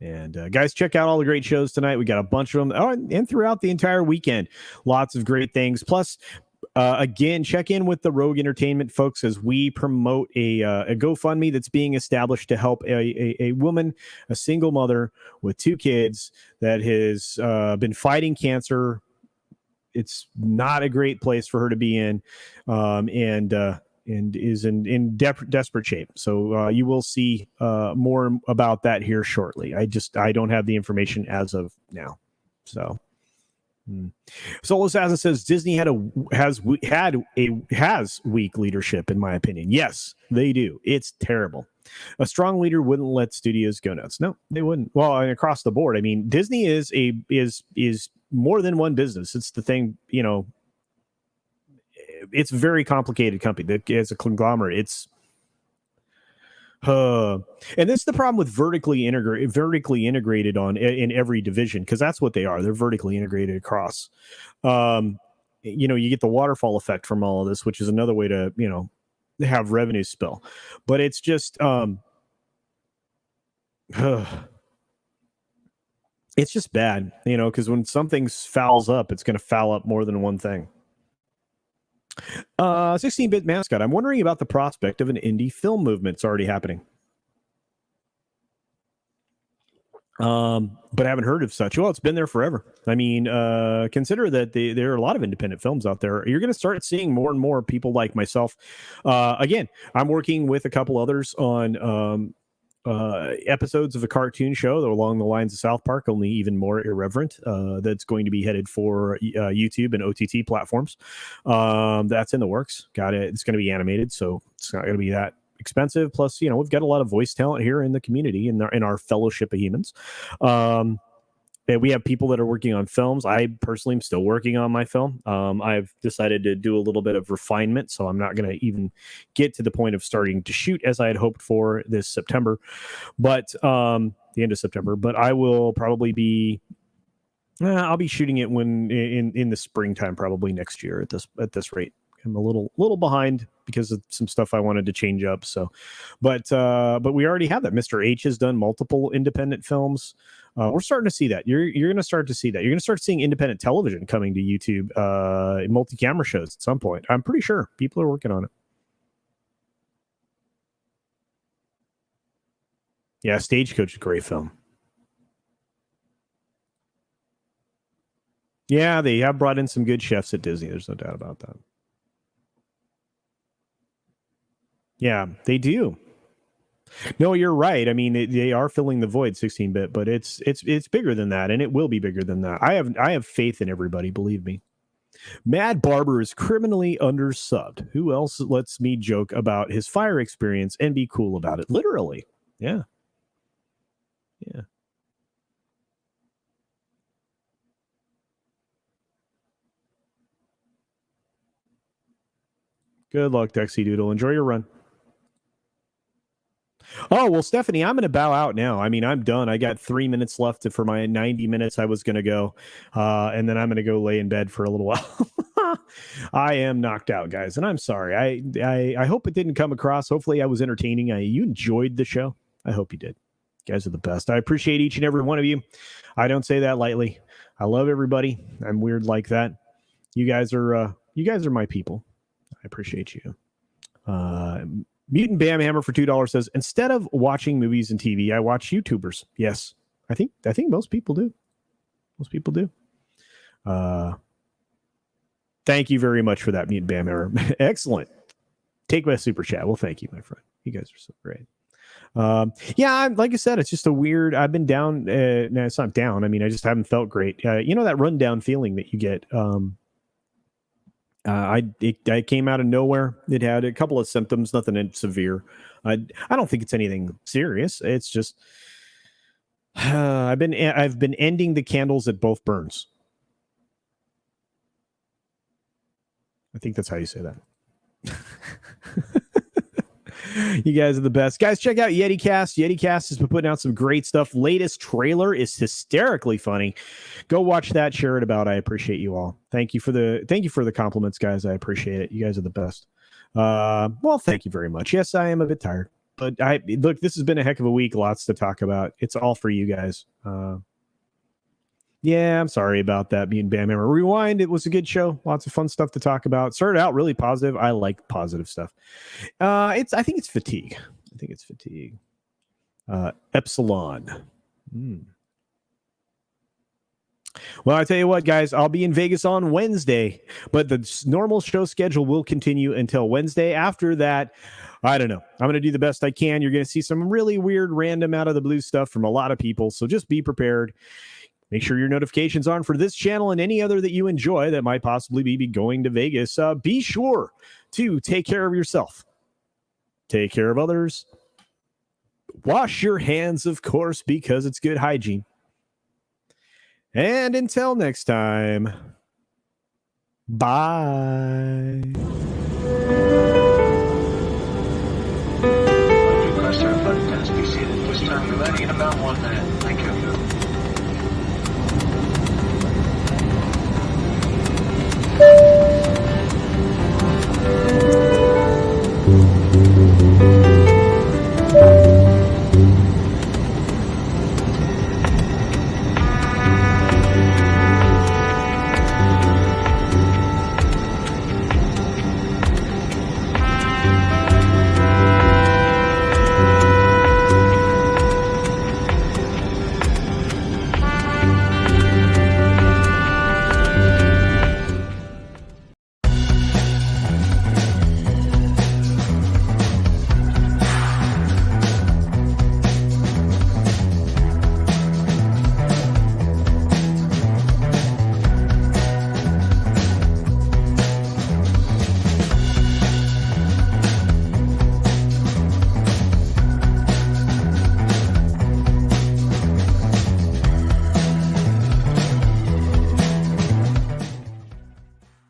And guys, check out all the great shows tonight. We got a bunch of them. Oh, and throughout the entire weekend. Lots of great things. Plus, again, check in with the Rogue Entertainment folks as we promote a GoFundMe that's being established to help a woman, a single mother with 2 kids that has been fighting cancer. It's not a great place for her to be in, and is in desperate shape. So you will see more about that here shortly. I don't have the information as of now. So. Solo Assassin says Disney has weak leadership, in my opinion. Yes, they do. It's terrible. A strong leader wouldn't let studios go nuts. No, they wouldn't. Well, across the board. I mean, Disney is more than one business. It's the thing, it's a very complicated company. As a conglomerate, it's and this is the problem with vertically integrated in every division, because that's what they are. They're vertically integrated across. You get the waterfall effect from all of this, which is another way to have revenue spill. But it's just it's just bad, because when something fouls up, it's going to foul up more than one thing. 16-bit mascot. I'm wondering about the prospect of an indie film movement. It's already happening. But I haven't heard of such. Well, it's been there forever. I mean, consider that there are a lot of independent films out there. You're going to start seeing more and more people like myself. Again, I'm working with a couple others on episodes of a cartoon show that are along the lines of South Park, only even more irreverent. That's going to be headed for YouTube and OTT platforms. That's in the works. It's going to be animated, so it's not going to be that expensive. Plus, we've got a lot of voice talent here in the community, in our fellowship of humans. We have people that are working on films. I personally am still working on my film. I've decided to do a little bit of refinement, so I'm not going to even get to the point of starting to shoot as I had hoped for this September, but the end of September. But I will probably be, I'll be shooting it when in the springtime, probably next year at this rate. I'm a little behind because of some stuff I wanted to change up. So, but we already have that. Mr. H has done multiple independent films. We're starting to see that. You're going to start to see that. You're going to start seeing independent television coming to YouTube, multi-camera shows at some point. I'm pretty sure people are working on it. Yeah, Stagecoach is a great film. Yeah, they have brought in some good chefs at Disney. There's no doubt about that. Yeah, they do. No, you're right. I mean, they are filling the void 16-bit, but it's bigger than that, and it will be bigger than that. I have faith in everybody. Believe me. Mad Barber is criminally undersubbed. Who else lets me joke about his fire experience and be cool about it? Literally. Yeah. Yeah. Good luck, Dexy Doodle. Enjoy your run. Oh, well, Stephanie, I'm going to bow out now. I mean, I'm done. I got 3 minutes left for my 90 minutes I was going to go. And then I'm going to go lay in bed for a little while. I am knocked out, guys. And I'm sorry. I hope it didn't come across. Hopefully I was entertaining. You enjoyed the show. I hope you did. You guys are the best. I appreciate each and every one of you. I don't say that lightly. I love everybody. I'm weird like that. You guys are my people. I appreciate you. Mutant Bam Hammer for $2 says, instead of watching movies and TV, I watch YouTubers. Yes, I think most people do. Most people do. Thank you very much for that, Mutant Bam Hammer. Excellent. Take my super chat. Well, thank you, my friend. You guys are so great. Yeah, like I said, it's just a weird. I've been down. No, it's not down. I mean, I just haven't felt great. You know that rundown feeling that you get. I came out of nowhere. It had a couple of symptoms, nothing severe. I don't think it's anything serious. It's just I've been ending the candles at both burns. I think that's how you say that. You guys are the best. Guys, check out YetiCast. YetiCast has been putting out some great stuff. Latest trailer is hysterically funny. Go watch that, share it about. I appreciate you all. Thank you for the compliments, guys. I appreciate it. You guys are the best. Well, thank you very much. Yes, I am a bit tired. But look, this has been a heck of a week. Lots to talk about. It's all for you guys. Yeah, I'm sorry about that. Mutant Bam Hammer Rewind. It was a good show. Lots of fun stuff to talk about. Started out really positive. I like positive stuff. I think it's fatigue. Epsilon. Well, I tell you what, guys, I'll be in Vegas on Wednesday, but the normal show schedule will continue until Wednesday. After that, I don't know. I'm going to do the best I can. You're going to see some really weird, random, out of the blue stuff from a lot of people. So just be prepared. Make sure your notifications on for this channel and any other that you enjoy that might possibly be going to Vegas. Be sure to take care of yourself. Take care of others. Wash your hands, of course, because it's good hygiene. And until next time, bye.